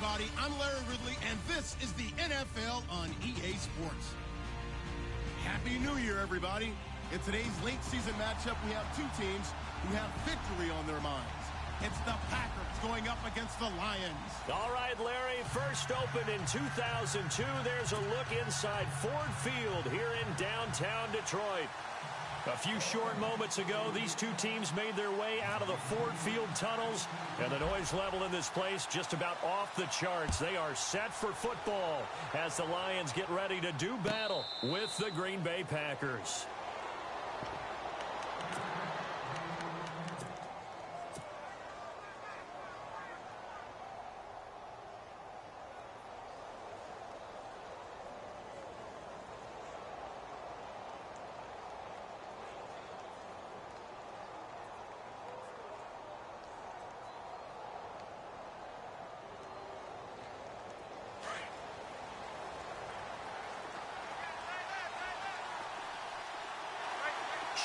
everybody. I'm Larry Ridley, and this is the NFL on EA Sports. Happy New Year, everybody. In today's late season matchup, we have two teams who have victory on their minds. It's the Packers going up against the Lions. All right, Larry, first opened in 2002. There's a look inside Ford Field here in downtown Detroit. A few short moments ago, these two teams made their way out of the Ford Field tunnels, and the noise level in this place just about off the charts. They are set for football as the Lions get ready to do battle with the Green Bay Packers.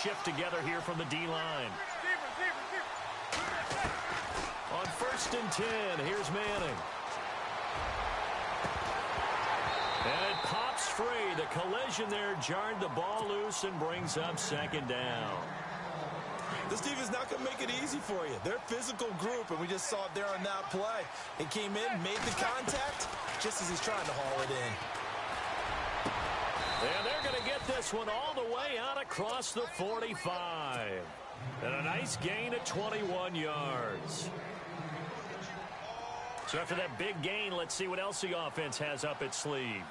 Shift together here from the D-line. On 1st and 10, here's Manning. And it pops free. The collision there jarred the ball loose and brings up 2nd down. This defense is not going to make it easy for you. They're a physical group, and we just saw it there on that play. It came in, made the contact, just as he's trying to haul it in. And they're going to get this one all the way out across the 45. And a nice gain of 21 yards. So after that big gain, let's see what else the offense has up its sleeve.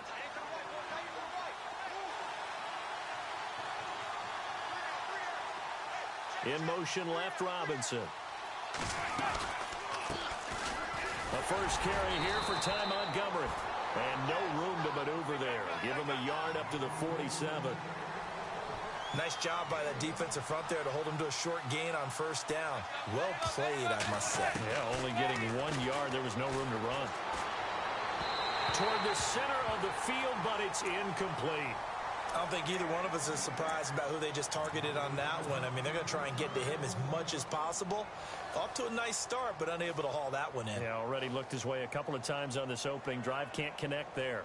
In motion left, Robinson. A first carry here for Ty Montgomery. And no room to maneuver there. Give him a yard up to the 47. Nice job by that defensive front there to hold him to a short gain on 1st down. Well played, I must say. Yeah, only getting 1 yard. There was no room to run. Toward the center of the field, but it's incomplete. I don't think either one of us is surprised about who they just targeted on that one. I mean, they're going to try and get to him as much as possible. Off to a nice start, but unable to haul that one in. Yeah, already looked his way a couple of times on this opening drive. Can't connect there.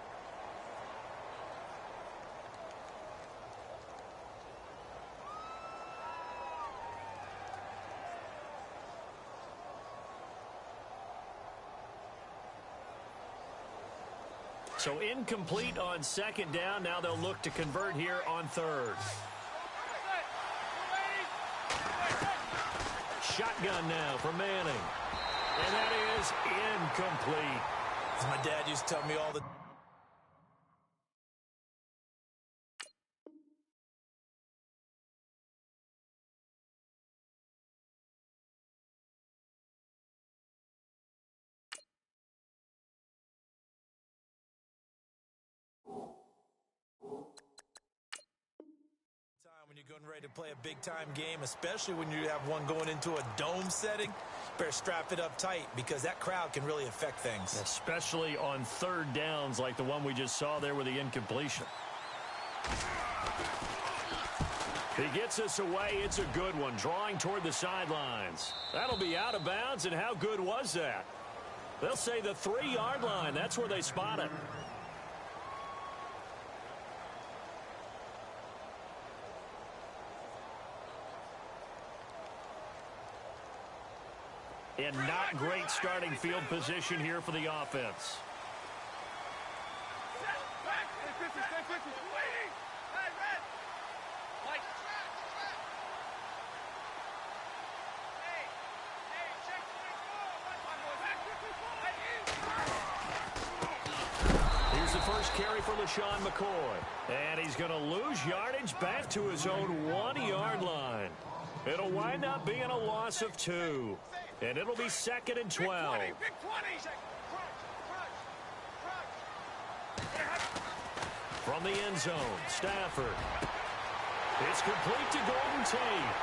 So incomplete on 2nd down. Now they'll look to convert here on 3rd. Shotgun now for Manning. And that is incomplete. As my dad used to tell me all the when you're getting ready to play a big-time game, especially when you have one going into a dome setting, better strap it up tight because that crowd can really affect things. Especially on 3rd downs like the one we just saw there with the incompletion. He gets us away. It's a good one, drawing toward the sidelines. That'll be out of bounds, and how good was that? They'll say the 3-yard line. That's where they spot it. And not great starting field position here for the offense. Here's the first carry for LaShawn McCoy. And he's going to lose yardage back to his own 1-yard line. It'll wind up being a loss of 2. And it'll be 2nd and 12. From the end zone, Stafford. It's complete to Golden Tate.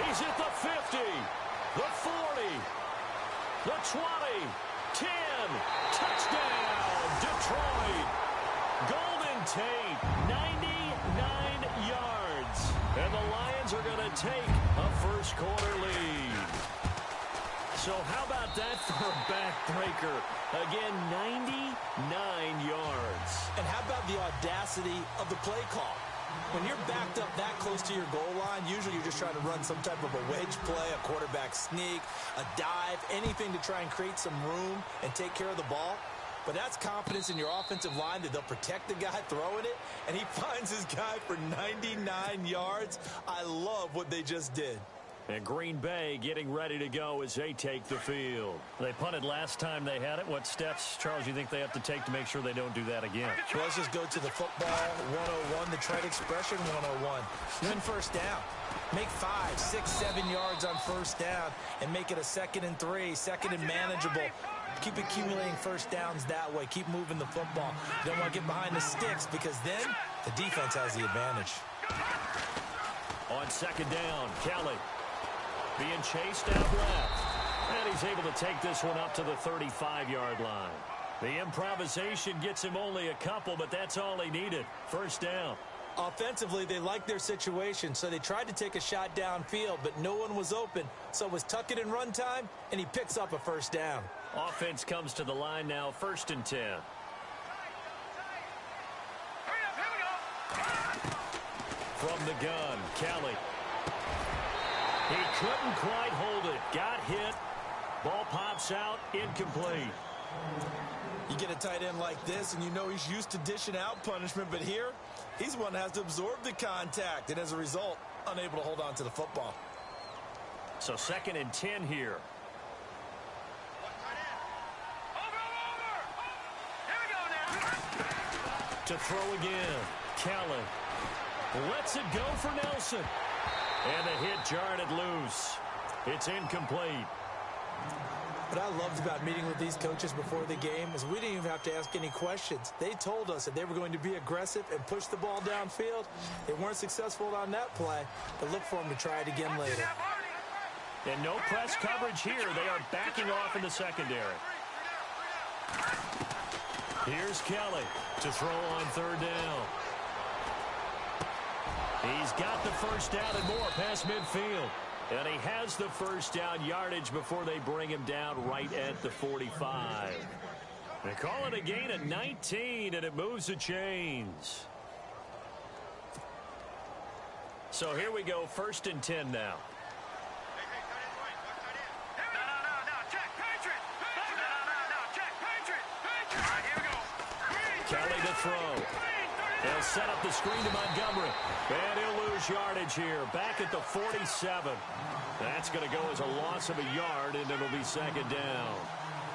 He's at the 50, the 40, the 20, 10. Touchdown, Detroit. Golden Tate, 99 yards. And the Lions are going to take a first quarter lead. So how about that for a backbreaker? Again, 99 yards. And how about the audacity of the play call? When you're backed up that close to your goal line, usually you're just trying to run some type of a wedge play, a quarterback sneak, a dive, anything to try and create some room and take care of the ball. But that's confidence in your offensive line that they'll protect the guy throwing it, and he finds his guy for 99 yards. I love what they just did. And Green Bay getting ready to go as they take the field. They punted last time they had it. What steps, Charles, do you think they have to take to make sure they don't do that again? Well, let's just go to the football 101, the trade expression 101. Win first down. Make 5, 6, 7 yards on first down and make it a 2nd and 3, 2nd and manageable. Keep accumulating first downs that way. Keep moving the football. You don't want to get behind the sticks because then the defense has the advantage. On 2nd down, Kelly being chased out left. And he's able to take this one up to the 35-yard line. The improvisation gets him only a couple, but that's all he needed. First down. Offensively, they liked their situation, so they tried to take a shot downfield, but no one was open. So it was tuck it in run time, and he picks up a first down. Offense comes to the line now, 1st and 10. From the gun, Kelly. He couldn't quite hold it. Got hit. Ball pops out. Incomplete. You get a tight end like this, and you know he's used to dishing out punishment, but here, he's the one that has to absorb the contact, and as a result, unable to hold on to the football. So 2nd and 10 here. To throw again. Kelly lets it go for Nelson. And the hit jarred it loose. It's incomplete. What I loved about meeting with these coaches before the game is we didn't even have to ask any questions. They told us that they were going to be aggressive and push the ball downfield. They weren't successful on that play, but look for them to try it again later. And no press coverage here. They are backing off in the secondary. Here's Kelly to throw on 3rd down. He's got the first down and more past midfield. And he has the first down yardage before they bring him down right at the 45. They call it a gain of 19, and it moves the chains. So here we go, 1st and 10 now. Kelly to throw. They'll set up the screen to Montgomery. And he'll lose yardage here. Back at the 47. That's going to go as a loss of a yard, and it'll be 2nd down.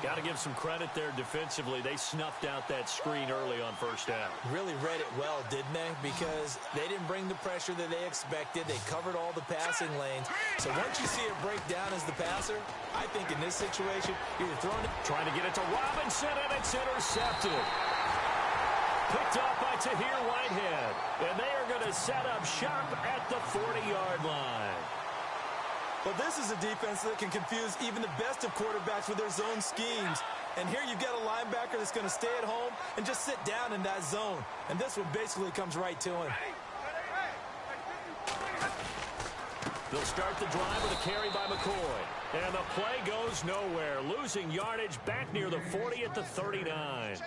Got to give some credit there defensively. They snuffed out that screen early on first down. Really read it well, didn't they? Because they didn't bring the pressure that they expected. They covered all the passing lanes. So once you see it break down as the passer, I think in this situation, you're throwing it. Trying to get it to Robinson, and it's intercepted. Picked off by Tahir Whitehead. And they are going to set up shop at the 40-yard line. Well, this is a defense that can confuse even the best of quarterbacks with their zone schemes. And here you've got a linebacker that's going to stay at home and just sit down in that zone. And this one basically comes right to him. They'll start the drive with a carry by McCoy. And the play goes nowhere. Losing yardage back near the 40 at the 39.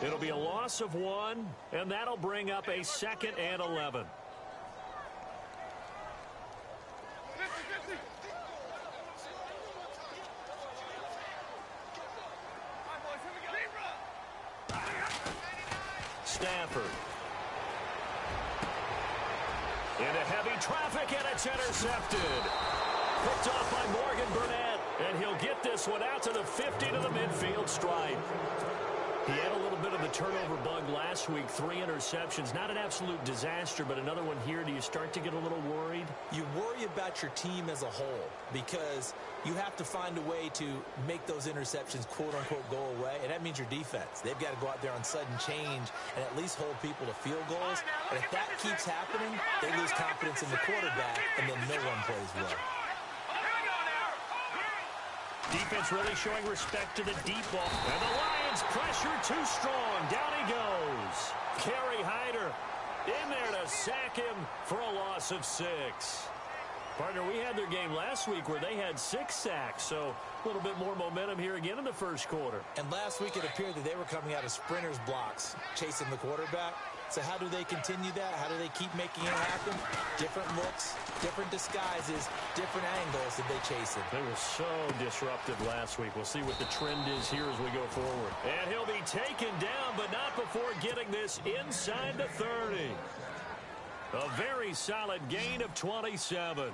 It'll be a loss of 1, and that'll bring up a 2nd and 11. Stafford. Into heavy traffic, and it's intercepted. Picked off by Morgan Burnett, and he'll get this one out to the 50 to the midfield stripe. He had a little bit of the turnover bug last week, 3 interceptions. Not an absolute disaster, but another one here. Do you start to get a little worried? You worry about your team as a whole because you have to find a way to make those interceptions, quote-unquote, go away, and that means your defense. They've got to go out there on sudden change and at least hold people to field goals. And if that keeps happening, they lose confidence in the quarterback, and then no one plays well. Defense really showing respect to the deep ball. And the Lions pressure too strong. Down he goes. Kerry Hyder in there to sack him for a loss of 6. Partner, we had their game last week where they had 6 sacks, so a little bit more momentum here again in the first quarter. And last week it appeared that they were coming out of sprinters blocks, chasing the quarterback. So how do they continue that? How do they keep making it happen? Different looks, different disguises, different angles that they chase it. They were so disruptive last week. We'll see what the trend is here as we go forward. And he'll be taken down, but not before getting this inside the 30. A very solid gain of 27.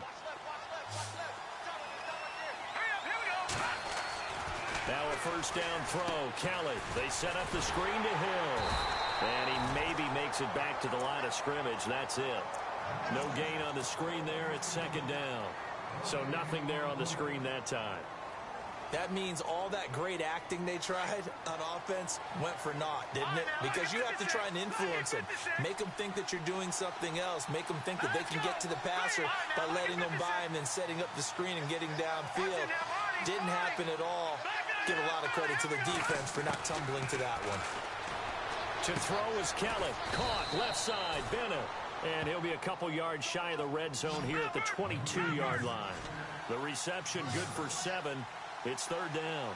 Now a first down throw. Kelly, they set up the screen to Hill. And he maybe makes it back to the line of scrimmage. That's it. No gain on the screen there. It's second down. So nothing there on the screen that time. That means all that great acting they tried on offense went for naught, didn't it? Because you have to try and influence them. Make them think that you're doing something else. Make them think that they can get to the passer by letting them by and then setting up the screen and getting downfield. Didn't happen at all. Give a lot of credit to the defense for not tumbling to that one. To throw is Kelly. Caught left side, Bennett. And he'll be a couple yards shy of the red zone here at the 22-yard line. The reception good for 7. It's third down.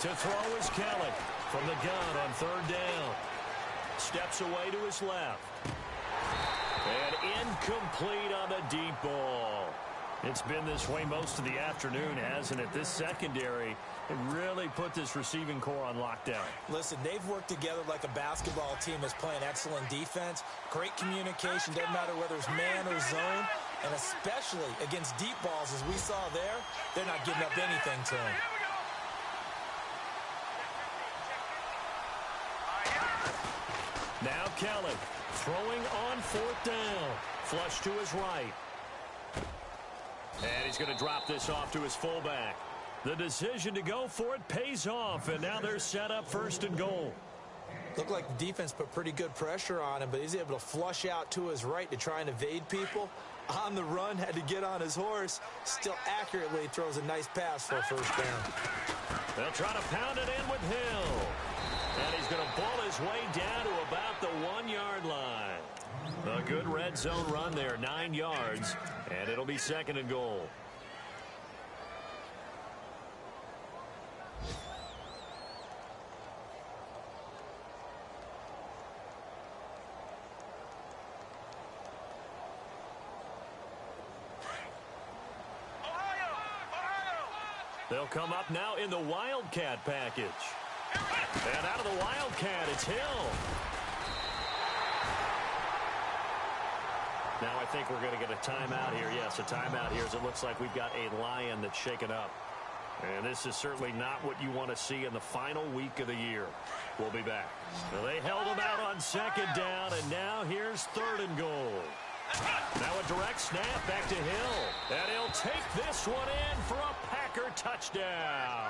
To throw is Kelly from the gun on third down. Steps away to his left. And incomplete on the deep ball. It's been this way most of the afternoon, hasn't it? This secondary really put this receiving core on lockdown. Listen, they've worked together like a basketball team that's playing excellent defense. Great communication, doesn't matter whether it's man or zone. And especially against deep balls, as we saw there, they're not giving up anything to him. Now Kelly throwing on fourth down. Flush to his right. And he's going to drop this off to his fullback. The decision to go for it pays off, and now they're set up first and goal. Looked like the defense put pretty good pressure on him, but he's able to flush out to his right to try and evade people. On the run, had to get on his horse. Still accurately throws a nice pass for a first down. They'll try to pound it in with Hill. And he's going to ball his way down to about the 1-yard line. A good red zone run there, 9 yards, and it'll be second and goal. They'll come up now in the Wildcat package. And out of the Wildcat, it's Hill. Now I think we're going to get a timeout here. Yes, a timeout here as it looks like we've got a Lion that's shaken up. And this is certainly not what you want to see in the final week of the year. We'll be back. Well, they held him out on second down, and now here's third and goal. Now a direct snap back to Hill. And he'll take this one in for a Packer touchdown.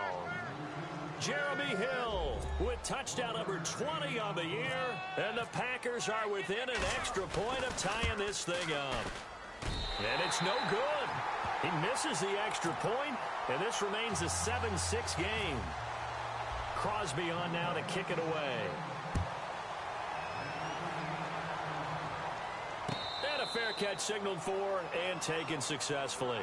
Jeremy Hill with touchdown number 20 on the year. And the Packers are within an extra point of tying this thing up. And it's no good. He misses the extra point, and this remains a 7-6 game. Crosby on now to kick it away. And a fair catch signaled for and taken successfully.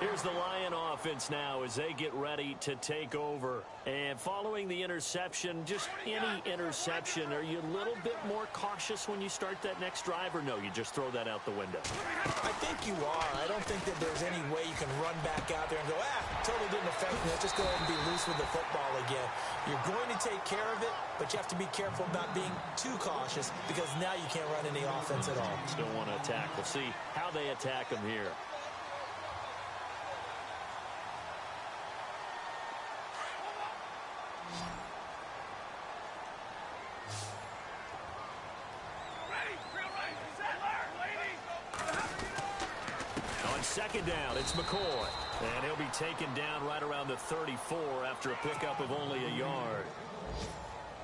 Here's the Lion offense now as they get ready to take over. And following the interception, just any interception, are you a little bit more cautious when you start that next drive, or no, you just throw that out the window? I think you are. I don't think that there's any way you can run back out there and go, totally didn't affect me. Let's just go ahead and be loose with the football again. You're going to take care of it, but you have to be careful about being too cautious because now you can't run any offense at all. Still want to attack. We'll see how they attack them here. Second down, it's McCoy. And he'll be taken down right around the 34 after a pickup of only a yard.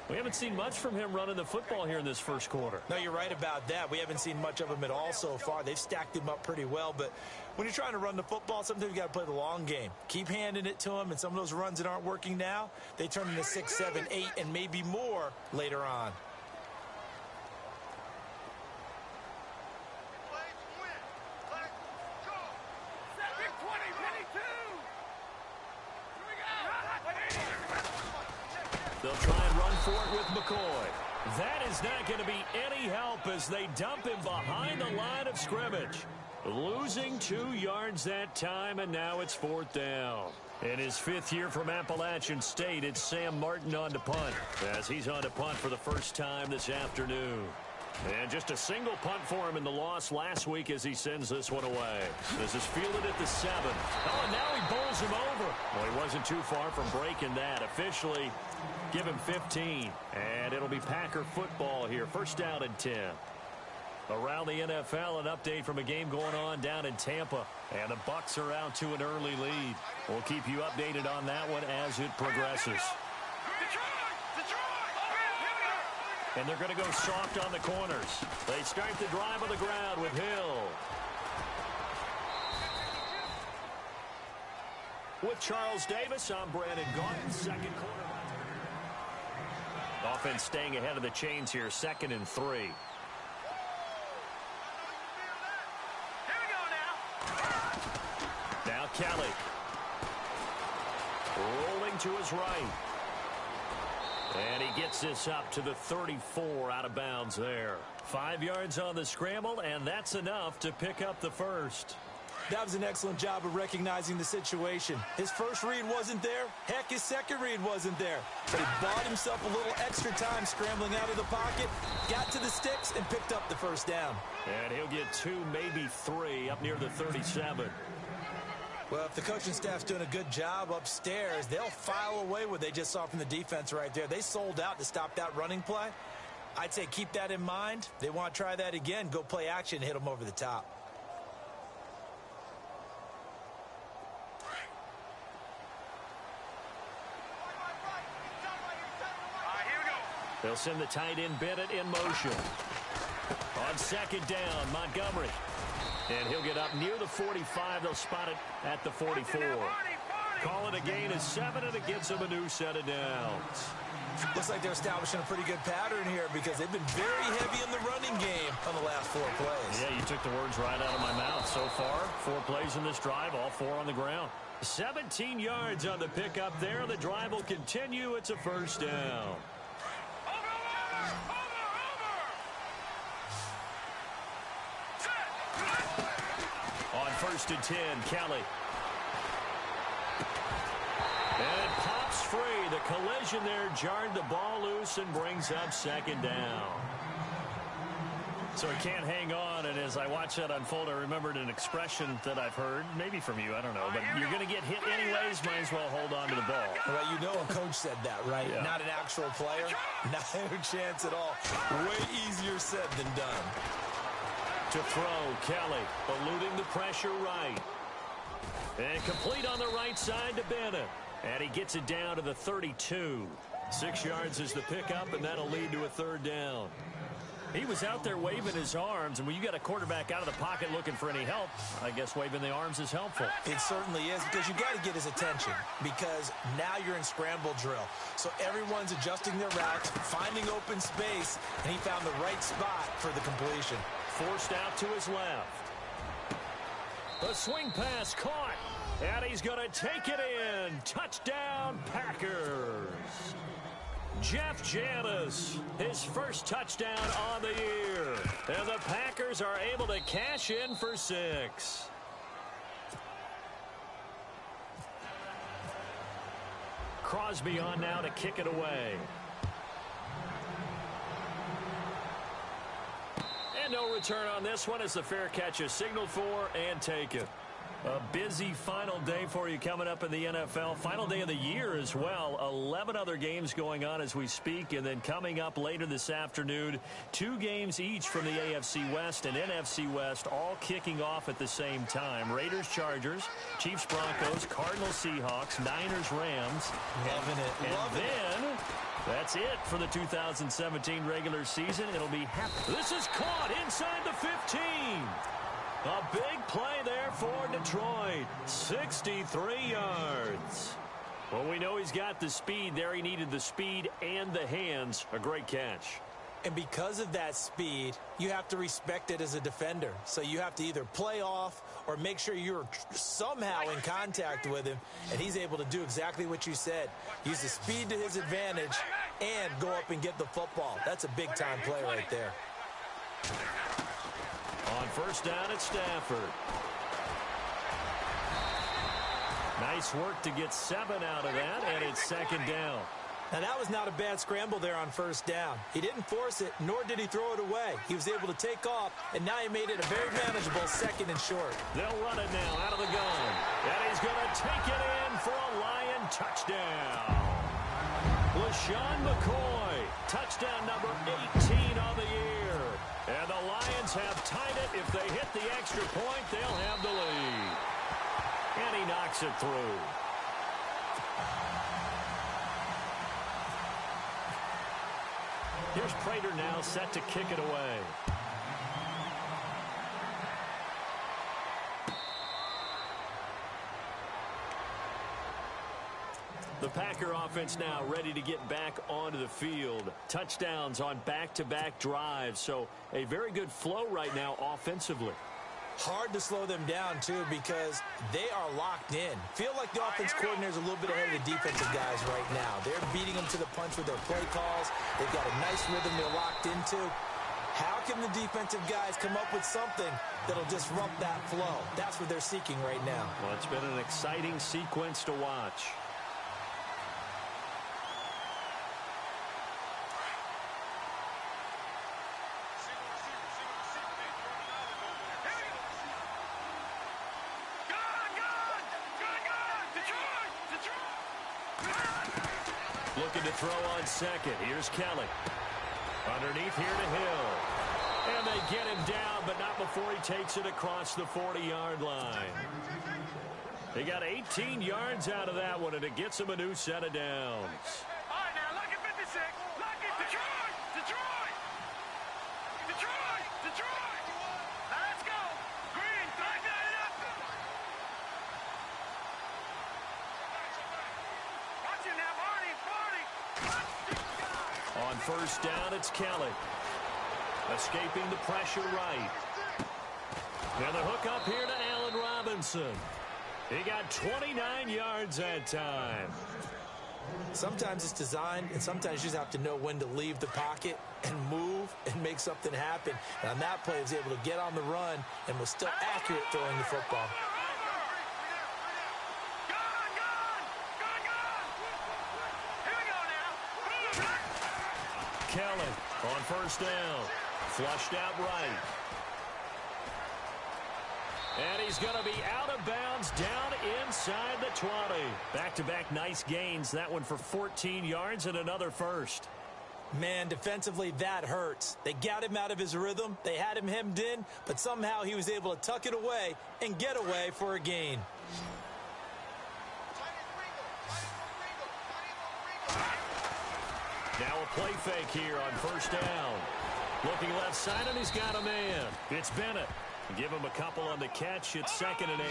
We haven't seen much from him running the football here in this first quarter. No, you're right about that. We haven't seen much of him at all so far. They've stacked him up pretty well, but when you're trying to run the football, sometimes you got to play the long game. Keep handing it to him, and some of those runs that aren't working now, they turn into 6, 7, 8, and maybe more later on. They'll try and run for it with McCoy. That is not going to be any help as they dump him behind the line of scrimmage. Losing 2 yards that time, and now it's 4th down. In his 5th year from Appalachian State, it's Sam Martin on to punt, as he's on to punt for the first time this afternoon. And just a single punt for him in the loss last week as he sends this one away. This is fielded at the 7. Oh, and now he bowls him over. Well, he wasn't too far from breaking that. Officially, give him 15. And it'll be Packer football here. First down and 10. Around the NFL, an update from a game going on down in Tampa. And the Bucs are out to an early lead. We'll keep you updated on that one as it progresses. And they're going to go soft on the corners. They start the drive on the ground with Hill. With Charles Davis, I'm Brandon Gaudin, second quarter. Offense staying ahead of the chains here, 2nd and 3. Now Kelly. Rolling to his right. And he gets this up to the 34 out of bounds there. 5 yards on the scramble, and that's enough to pick up the first. That was an excellent job of recognizing the situation. His first read wasn't there. Heck, his second read wasn't there. But he bought himself a little extra time scrambling out of the pocket, got to the sticks, and picked up the first down. And he'll get 2, maybe 3, up near the 37. Well, if the coaching staff's doing a good job upstairs, they'll file away what they just saw from the defense right there. They sold out to stop that running play. I'd say keep that in mind. They want to try that again. Go play action, hit them over the top. They'll send the tight end Bennett in motion. On 2nd down, Montgomery. And he'll get up near the 45. They'll spot it at the 44. Call it a gain of 7, and it gets them a new set of downs. Looks like they're establishing a pretty good pattern here because they've been very heavy in the running game on the last 4 plays. Yeah, you took the words right out of my mouth. So far, 4 plays in this drive, all 4 on the ground. 17 yards on the pickup there. The drive will continue. It's a first down. On 1st and 10, Kelly. And it pops free. The collision there jarred the ball loose and brings up 2nd down. So he can't hang on, and as I watch that unfold, I remembered an expression that I've heard, maybe from you, I don't know, but you're going to get hit anyways, might as well hold on to the ball. Well, you know a coach said that, right? Yeah. Not an actual player. Not a chance at all. Way easier said than done. To throw, Kelly, eluding the pressure right. And complete on the right side to Bennett. And he gets it down to the 32. 6 yards is the pickup, and that'll lead to a 3rd down. He was out there waving his arms, and when you got a quarterback out of the pocket looking for any help, I guess waving the arms is helpful. It certainly is, because you got to get his attention, because now you're in scramble drill. So everyone's adjusting their routes, finding open space, and he found the right spot for the completion. Forced out to his left. The swing pass caught, and he's going to take it in. Touchdown, Packers. Jeff Janis, his first touchdown on the year. And the Packers are able to cash in for 6. Crosby on now to kick it away. And no return on this one as the fair catch is signaled for and taken. A busy final day for you coming up in the NFL. Final day of the year as well. 11 other games going on as we speak. And then coming up later this afternoon, 2 games each from the AFC West and NFC West, all kicking off at the same time. Raiders, Chargers, Chiefs, Broncos, Cardinals, Seahawks, Niners, Rams. Loving it. And then that's it for the 2017 regular season. It'll be This is caught inside the 15. A big play there for Detroit. 63 yards. Well, we know he's got the speed there. He needed the speed and the hands. A great catch. And because of that speed, you have to respect it as a defender. So you have to either play off or make sure you're somehow in contact with him. And he's able to do exactly what you said. Use the speed to his advantage and go up and get the football. That's a big-time play right there. On first down, it's Stafford. Nice work to get 7 out of that, and it's second down. Now, that was not a bad scramble there on first down. He didn't force it, nor did he throw it away. He was able to take off, and now he made it a very manageable second and short. They'll run it now out of the gun. And he's going to take it in for a Lion touchdown. LaShawn McCoy, touchdown number 18 on the year. And the Lions have tied it. If they hit the extra point, they'll have the lead. And he knocks it through. Here's Prater now set to kick it away. The Packer offense now ready to get back onto the field. Touchdowns on back-to-back drives. So a very good flow right now offensively. Hard to slow them down, too, because they are locked in. Feel like the offense coordinator is a little bit ahead of the defensive guys right now. They're beating them to the punch with their play calls. They've got a nice rhythm they're locked into. How can the defensive guys come up with something that'll disrupt that flow? That's what they're seeking right now. Well, it's been an exciting sequence to watch. Looking to throw on second. Here's Kelly. Underneath here to Hill. And they get him down, but not before he takes it across the 40-yard line. They got 18 yards out of that one, and it gets him a new set of downs. All right, now, look at 56. Look at Detroit! Detroit! Detroit! Detroit! Now, let's go. Green, back that up. Watch it now, Marty. On first down, it's Kelly. Escaping the pressure right. Now the hook up here to Allen Robinson. He got 29 yards that time. Sometimes it's designed, and sometimes you just have to know when to leave the pocket and move and make something happen. And on that play, he was able to get on the run and was still accurate throwing the football. Kelly on first down. Flushed out right. And he's going to be out of bounds down inside the 20. Back-to-back nice gains. That one for 14 yards and another first. Man, defensively, that hurts. They got him out of his rhythm. They had him hemmed in, but somehow he was able to tuck it away and get away for a gain. Now a play fake here on first down. Looking left side, and he's got a man. It's Bennett. Give him a couple on the catch. It's 2nd and 8.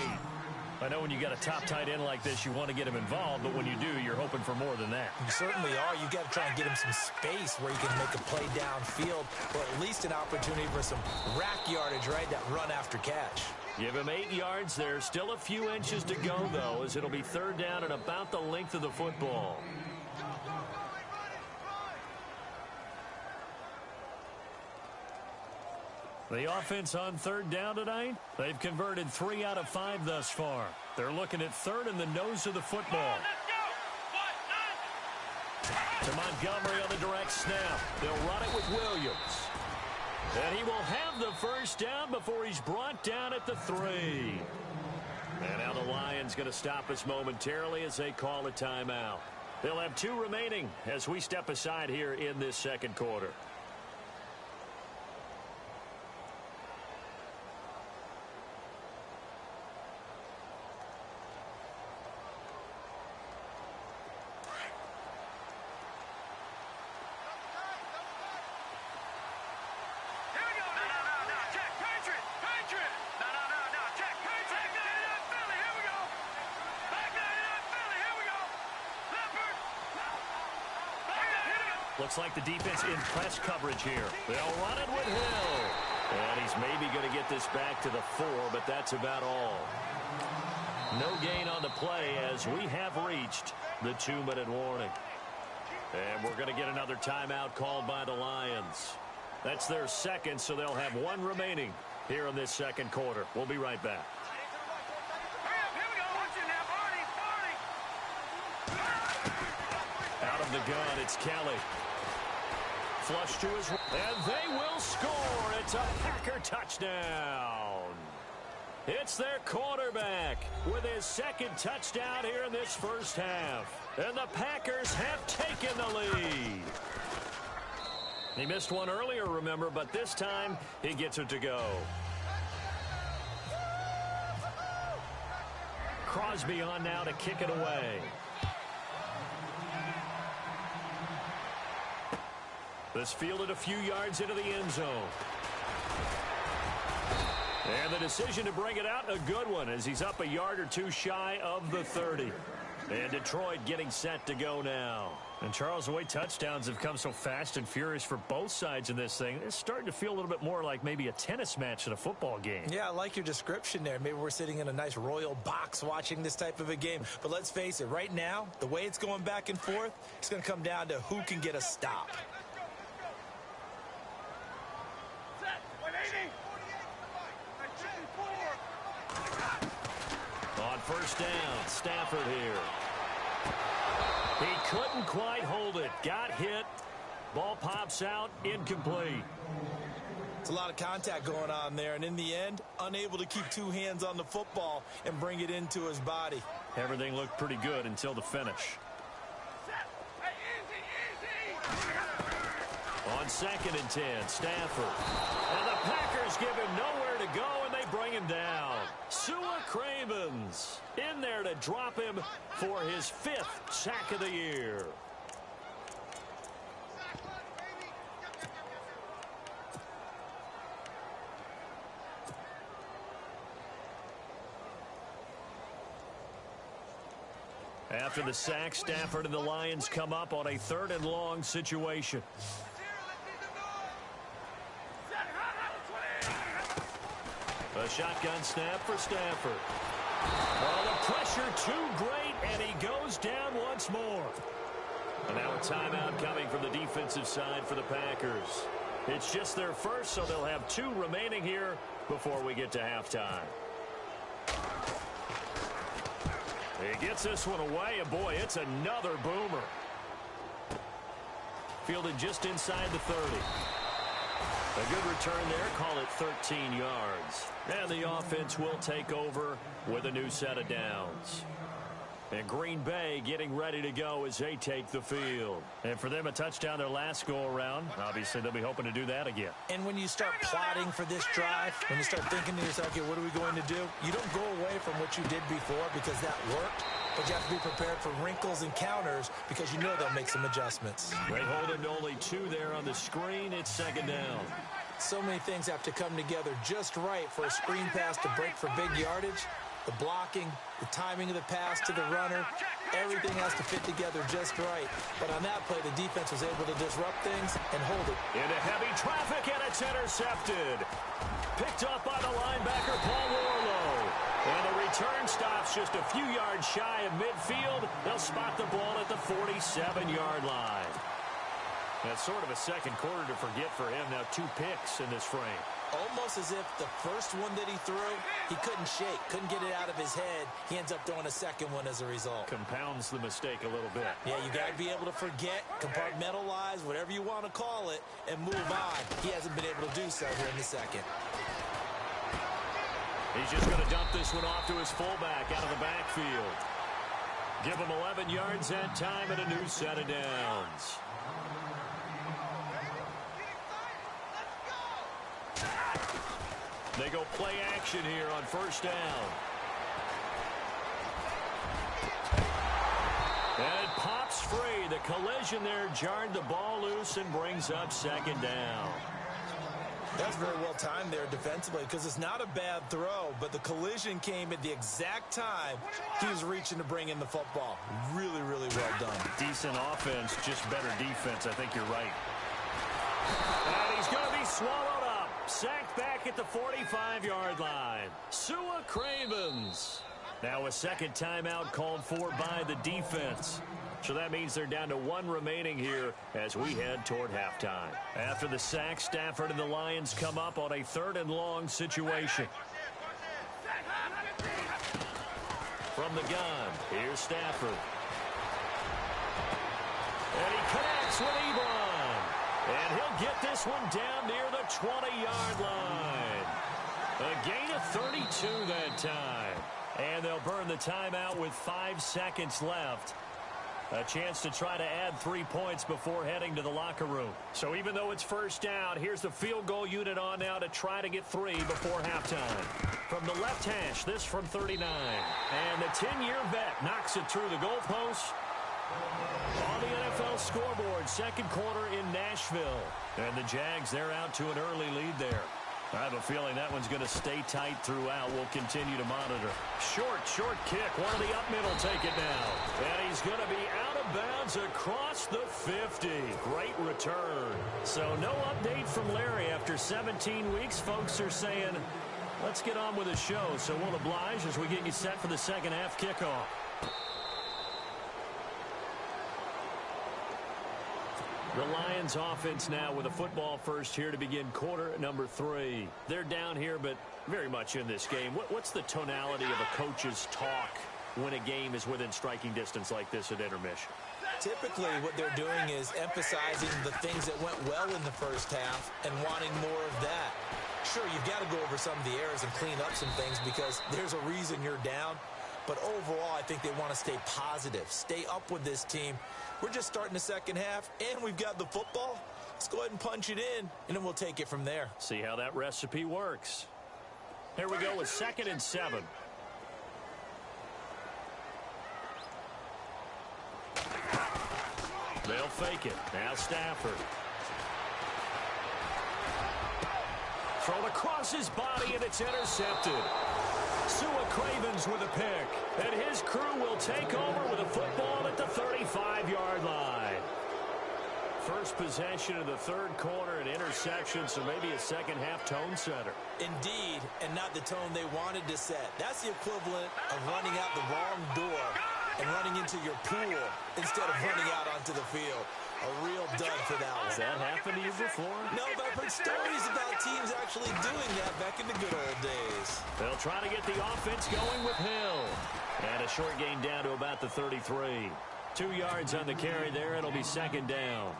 I know when you got a top tight end like this, you want to get him involved, but when you do, you're hoping for more than that. You certainly are. You got to try and get him some space where he can make a play downfield, or at least an opportunity for some rack yardage, right? That run after catch. Give him 8 yards there. Still a few inches to go, though, as it'll be third down and about the length of the football. The offense on third down tonight, they've converted 3 out of 5 thus far. They're looking at third in the nose of the football. To Montgomery on the direct snap. They'll run it with Williams. And he will have the first down before he's brought down at the 3. And now the Lions going to stop us momentarily as they call a timeout. They'll have 2 remaining as we step aside here in this second quarter. Looks like the defense in press coverage here. They'll run it with Hill. And he's maybe going to get this back to the 4, but that's about all. No gain on the play as we have reached the 2-minute warning. And And we're going to get another timeout called by the Lions. That's their second, so they'll have one remaining here in this second quarter. We'll be right back. Out of the gun, it's Kelly. Flush to his... And they will score. It's a Packer touchdown. It's their quarterback with his second touchdown here in this first half. And the Packers have taken the lead. He missed one earlier, remember, but this time he gets it to go. Crosby on now to kick it away. This fielded a few yards into the end zone. And the decision to bring it out, a good one, as he's up a yard or two shy of the 30. And Detroit getting set to go now. And, Charles, the way touchdowns have come so fast and furious for both sides in this thing, it's starting to feel a little bit more like maybe a tennis match in a football game. Yeah, I like your description there. Maybe we're sitting in a nice royal box watching this type of a game. But let's face it, right now, the way it's going back and forth, it's going to come down to who can get a stop. On first down, Stafford here. He couldn't quite hold it. Got hit. Ball pops out, incomplete. It's a lot of contact going on there, and in the end, unable to keep two hands on the football and bring it into his body. Everything looked pretty good until the finish. On 2nd and 10, Stafford. And the Packers give him nowhere to go, and they bring him down. Sua Cravens in there to drop him for his 5th sack of the year. After the sack, Stafford and the Lions come up on a 3rd and long situation. A shotgun snap for Stafford. Well, the pressure too great, and he goes down once more. And now a timeout coming from the defensive side for the Packers. It's just their first, so they'll have 2 remaining here before we get to halftime. He gets this one away, and boy, it's another boomer. Fielded just inside the 30. A good return there, call it 13 yards. And the offense will take over with a new set of downs. And Green Bay getting ready to go as they take the field. And for them, a touchdown their last go-around. Obviously, they'll be hoping to do that again. And when you start plotting for this drive, when you start thinking to yourself, okay, what are we going to do? You don't go away from what you did before because that worked. But you have to be prepared for wrinkles and counters because you know they'll make some adjustments. They hold him to only 2 there on the screen. It's 2nd down. So many things have to come together just right for a screen pass to break for big yardage. The blocking, the timing of the pass to the runner, everything has to fit together just right. But on that play, the defense was able to disrupt things and hold it. Into heavy traffic, and it's intercepted. Picked up by the linebacker, Paul Warlow. And the return stops just a few yards shy of midfield. They'll spot the ball at the 47-yard line. That's sort of a second quarter to forget for him. Now 2 picks in this frame. Almost as if the first one that he threw, he couldn't shake, couldn't get it out of his head. He ends up throwing a second one as a result. Compounds the mistake a little bit. Yeah, you got to be able to forget, compartmentalize, whatever you want to call it, and move on. He hasn't been able to do so here in the second. He's just going to dump this one off to his fullback out of the backfield. Give him 11 yards that time and a new set of downs. They go play action here on first down. And it pops free. The collision there jarred the ball loose and brings up 2nd down. That's very well timed there defensively because it's not a bad throw, but the collision came at the exact time he was reaching to bring in the football. Really, really well done. Decent offense, just better defense. I think you're right. And he's going to be swallowed up. Sacked back at the 45-yard line. Sua Cravens. Now a second timeout called for by the defense. So that means they're down to 1 remaining here as we head toward halftime. After the sack, Stafford and the Lions come up on a 3rd and long situation. From the gun, here's Stafford. And he connects with Ebron. And he'll get this one down near the 20-yard line. A gain of 32 that time. And they'll burn the timeout with 5 seconds left. A chance to try to add 3 points before heading to the locker room. So even though it's first down, here's the field goal unit on now to try to get 3 before halftime. From the left hash, this from 39. And the 10-year vet knocks it through the goalpost. On the NFL scoreboard, 2nd quarter in Nashville. And the Jags, they're out to an early lead there. I have a feeling that one's going to stay tight throughout. We'll continue to monitor. Short kick. One of the up middle take it now. And he's going to be out of bounds across the 50. Great return. So no update from Larry after 17 weeks. Folks are saying, let's get on with the show. So we'll oblige as we get you set for the second half kickoff. The Lions offense now with a football first here to begin quarter number 3. They're down here, but very much in this game. What's the tonality of a coach's talk when a game is within striking distance like this at intermission? Typically, what they're doing is emphasizing the things that went well in the first half and wanting more of that. Sure, you've got to go over some of the errors and clean up some things because there's a reason you're down. But overall, I think they want to stay positive, stay up with this team. We're just starting the second half, and we've got the football. Let's go ahead and punch it in, and then we'll take it from there. See how that recipe works. Here we go with 2nd and 7. They'll fake it. Now Stafford. Thrown across his body, and it's intercepted. Sua Cravens with a pick, and his crew will take over with a football at the 35-yard line. First possession of the 3rd quarter, an interception, so maybe a second half tone setter. Indeed, and not the tone they wanted to set. That's the equivalent of running out the wrong door and running into your pool instead of running out onto the field. A real dud for that one. Has that happened to you before? No, but I've heard stories about teams actually doing that back in the good old days. They'll try to get the offense going with Hill. And a short gain down to about the 33. 2 yards on the carry there. It'll be 2nd down.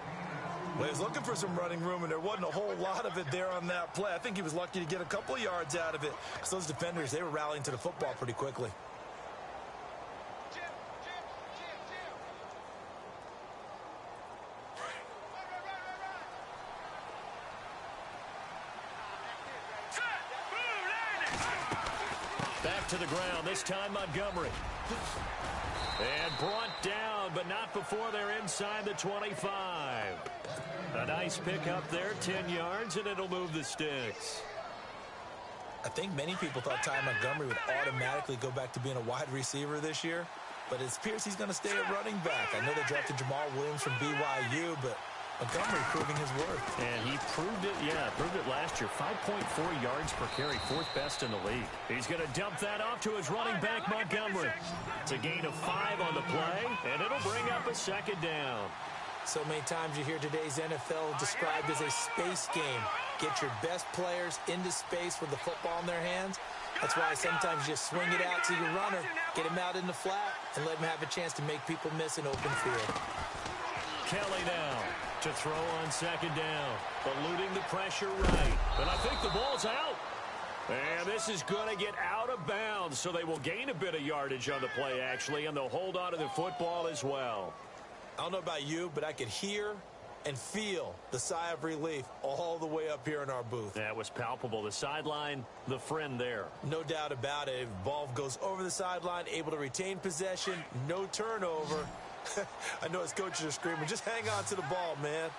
Well, he was looking for some running room, and there wasn't a whole lot of it there on that play. I think he was lucky to get a couple of yards out of it because those defenders, they were rallying to the football pretty quickly. Back to the ground, this time Montgomery. And brought down, but not before they're inside the 25. A nice pick up there, 10 yards, and it'll move the sticks. I think many people thought Ty Montgomery would automatically go back to being a wide receiver this year, but it appears he's going to stay at running back. I know they drafted Jamal Williams from BYU, but Montgomery proving his worth. And he proved it last year. 5.4 yards per carry, 4th best in the league. He's going to dump that off to his running back, Montgomery. It's a gain of 5 on the play, and it'll bring up a 2nd down. So many times you hear today's NFL described as a space game. Get your best players into space with the football in their hands. That's why sometimes you just swing it out to your runner, get him out in the flat, and let him have a chance to make people miss an open field. Kelly now to throw on 2nd down, eluding the pressure right. But I think the ball's out. And this is going to get out of bounds, so they will gain a bit of yardage on the play, actually, and they'll hold on to the football as well. I don't know about you, but I could hear and feel the sigh of relief all the way up here in our booth. That was palpable. The sideline, the friend there. No doubt about it. Ball goes over the sideline, able to retain possession, no turnover. I know his coaches are screaming, just hang on to the ball, man.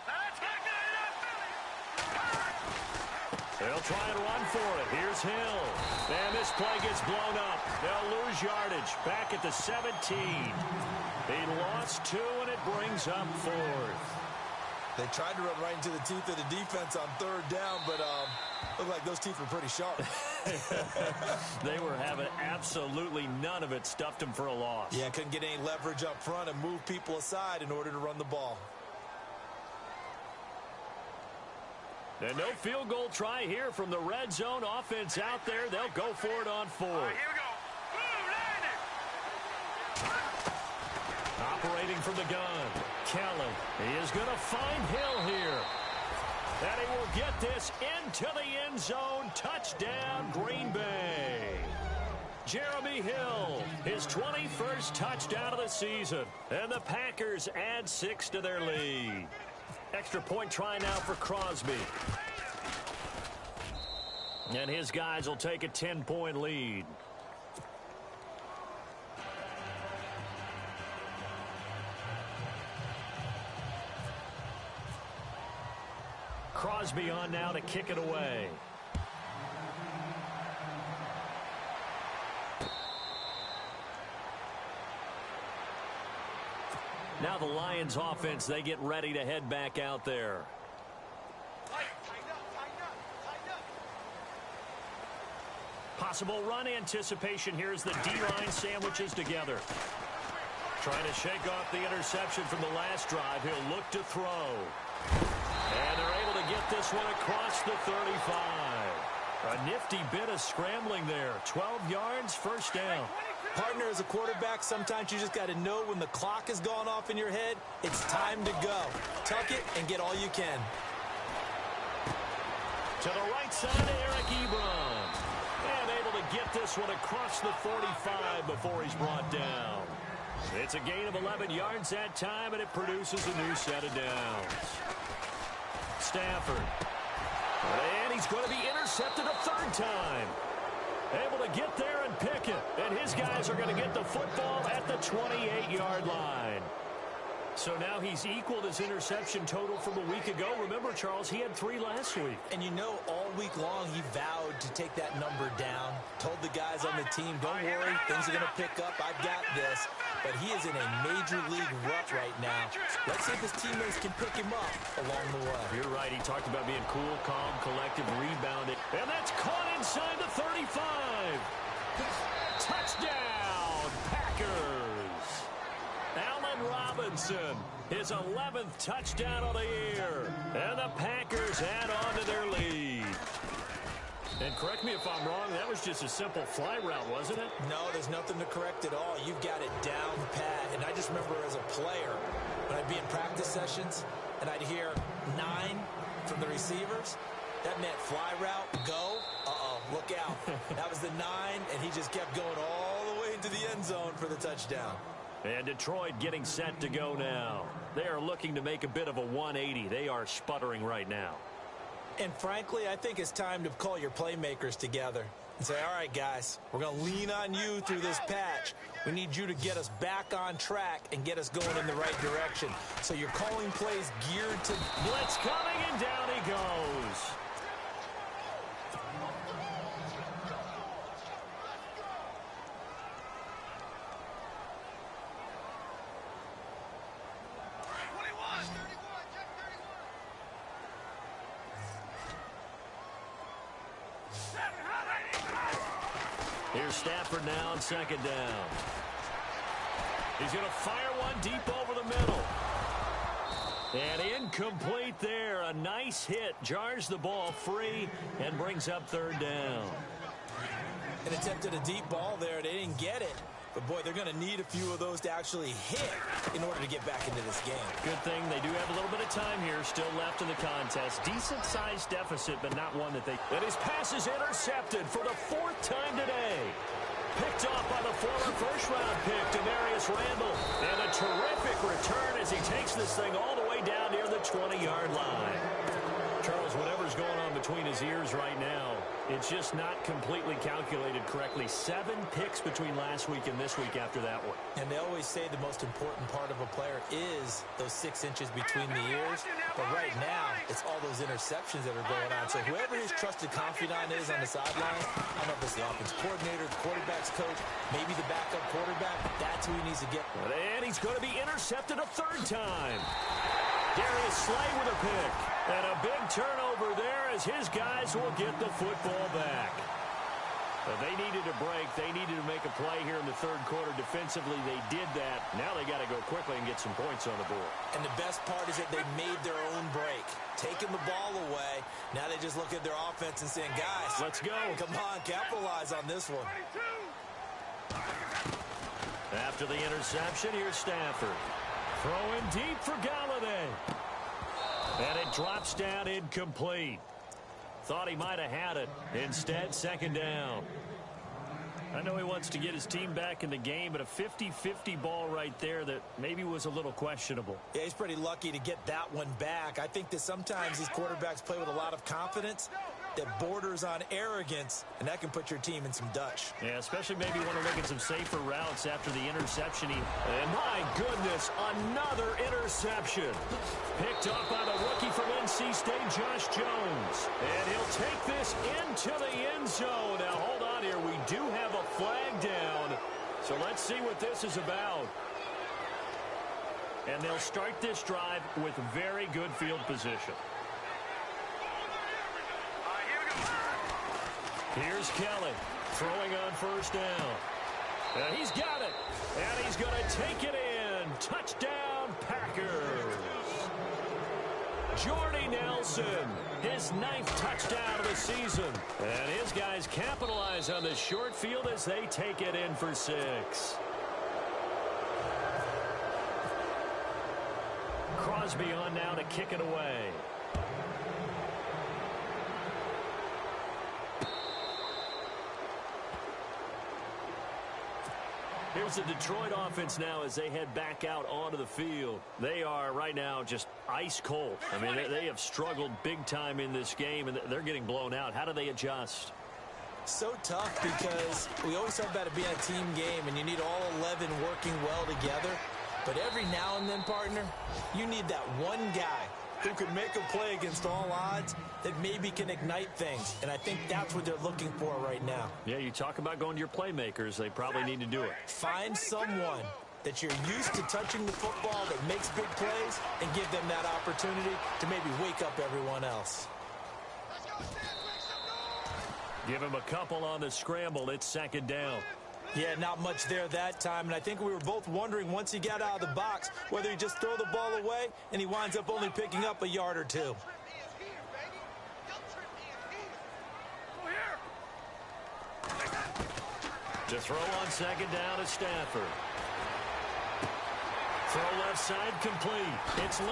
They'll try and run for it. Here's Hill. And this play gets blown up. They'll lose yardage. Back at the 17. He lost 2, and it brings up 4th. They tried to run right into the teeth of the defense on 3rd down, but looked like those teeth were pretty sharp. They were having absolutely none of it. Stuffed him for a loss. Yeah, couldn't get any leverage up front and move people aside in order to run the ball. And no field goal try here from the red zone. Offense out there. They'll go for it on 4. Here we go. Boom, landed. Operating from the gun. Kellen. He is going to find Hill here. And he will get this into the end zone. Touchdown, Green Bay. Jeremy Hill, his 21st touchdown of the season. And the Packers add 6 to their lead. Extra point try now for Crosby. And his guys will take a 10-point lead. Crosby on now to kick it away. Now the Lions offense, they get ready to head back out there. Possible run anticipation here as the D-line sandwiches together. Trying to shake off the interception from the last drive. He'll look to throw. And they're able to get this one across the 35. A nifty bit of scrambling there. 12 yards, first down. Partner, as a quarterback, sometimes you just got to know when the clock has gone off in your head, it's time to go. Tuck it and get all you can. To the right side of Eric Ebron. And able to get this one across the 45 before he's brought down. It's a gain of 11 yards that time, and it produces a new set of downs. Stafford. And he's going to be intercepted a third time. Able to get there and pick it. And his guys are going to get the football at the 28-yard line. So now he's equaled his interception total from a week ago. Remember, Charles, he had 3 last week. And you know, all week long he vowed to take that number down. Told the guys on the team, don't worry, things are going to pick up. I've got this. But he is in a major league rut right now. Let's see if his teammates can pick him up along the way. You're right. He talked about being cool, calm, collective, rebounding. And that's caught inside the 35. Touchdown, Packers. Allen Robinson, his 11th touchdown of the year. And the Packers add on to their lead. And correct me if I'm wrong, that was just a simple fly route, wasn't it? No, there's nothing to correct at all. You've got it down pat. And I just remember as a player, when I'd be in practice sessions, and I'd hear 9 from the receivers, that meant fly route, go, look out. That was the 9, and he just kept going all the way into the end zone for the touchdown. And Detroit getting set to go now. They are looking to make a bit of a 180. They are sputtering right now. And frankly, I think it's time to call your playmakers together and say, all right, guys, we're going to lean on you through this patch. We need you to get us back on track and get us going in the right direction. So you're calling plays geared to... Blitz coming, and down he goes. Here's Stafford now on second down. He's going to fire one deep over the middle. And incomplete there. A nice hit. Jars the ball free and brings up third down. An attempted a deep ball there. They didn't get it. But, boy, they're going to need a few of those to actually hit in order to get back into this game. Good thing they do have a little bit of time here still left in the contest. Decent-sized deficit, but not one that they... And his pass is intercepted for the 4th time today. Picked off by the former first-round pick, Demarius Randall. And a terrific return as he takes this thing all the way down near the 20-yard line. Charles, whatever's going on between his ears right now, it's just not completely calculated correctly. 7 picks between last week and this week after that one. And they always say the most important part of a player is those 6 inches between the ears. But right now, it's all those interceptions that are going on. So whoever his trusted confidant is on the sideline, I don't know if it's the offense coordinator, the quarterback's coach, maybe the backup quarterback, that's who he needs to get. And he's going to be intercepted a 3rd time. Darius Slay with a pick. And a big turnover there as his guys will get the football back. They needed a break. They needed to make a play here in the third quarter. Defensively, they did that. Now they got to go quickly and get some points on the board. And the best part is that they made their own break. Taking the ball away. Now they just look at their offense and saying, guys, let's go. Come on, capitalize on this one. After the interception, here's Stafford. Throwing deep for Galladay. And it drops down incomplete. Thought he might have had it. Instead, second down. I know he wants to get his team back in the game, but a 50-50 ball right there that maybe was a little questionable. Yeah, he's pretty lucky to get that one back. I think that sometimes these quarterbacks play with a lot of confidence that borders on arrogance, and that can put your team in some Dutch. Yeah, especially maybe want to look at some safer routes after the interception. And my goodness, another interception. Picked up by the rookie from NC State, Josh Jones. And he'll take this into the end zone. Now, hold on here. We do have a flag down. So let's see what this is about. And they'll start this drive with very good field position. Here's Kelly throwing on first down. And he's got it. And he's going to take it in. Touchdown, Packers. Jordy Nelson, his 9th touchdown of the season. And his guys capitalize on the short field as they take it in for 6. Crosby on now to kick it away. Here's the Detroit offense now as they head back out onto the field. They are right now just ice cold. I mean, they have struggled big time in this game, and they're getting blown out. How do they adjust? So tough because we always talk about it being a team game, and you need all 11 working well together. But every now and then, partner, you need that one guy who can make a play against all odds that maybe can ignite things. And I think that's what they're looking for right now. Yeah, you talk about going to your playmakers. They probably need to do it. Find someone that you're used to touching the football that makes big plays and give them that opportunity to maybe wake up everyone else. Give him a couple on the scramble. It's second down. Yeah, not much there that time, and I think we were both wondering once he got out of the box whether he just throw the ball away and he winds up only picking up a yard or two. To throw on second down is Stafford. Throw left side complete. It's Lee.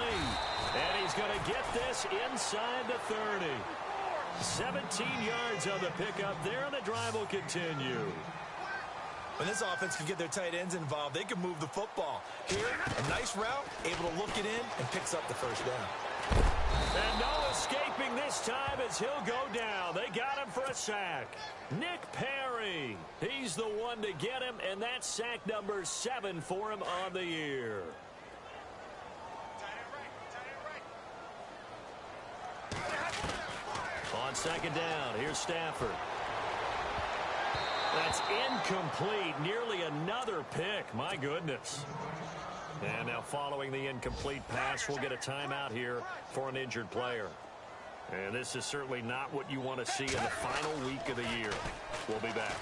And he's going to get this inside the 30. 17 yards on the pickup there, and the drive will continue. When this offense can get their tight ends involved, they can move the football. Here, a nice route, able to look it in, and picks up the first down. And no escaping this time as he'll go down. They got him for a sack. Nick Perry. He's the one to get him, and that's sack number 7 for him on the year. On second down, here's Stafford. That's incomplete. Nearly another pick. My goodness. And now following the incomplete pass, we'll get a timeout here for an injured player. And this is certainly not what you want to see in the final week of the year. We'll be back.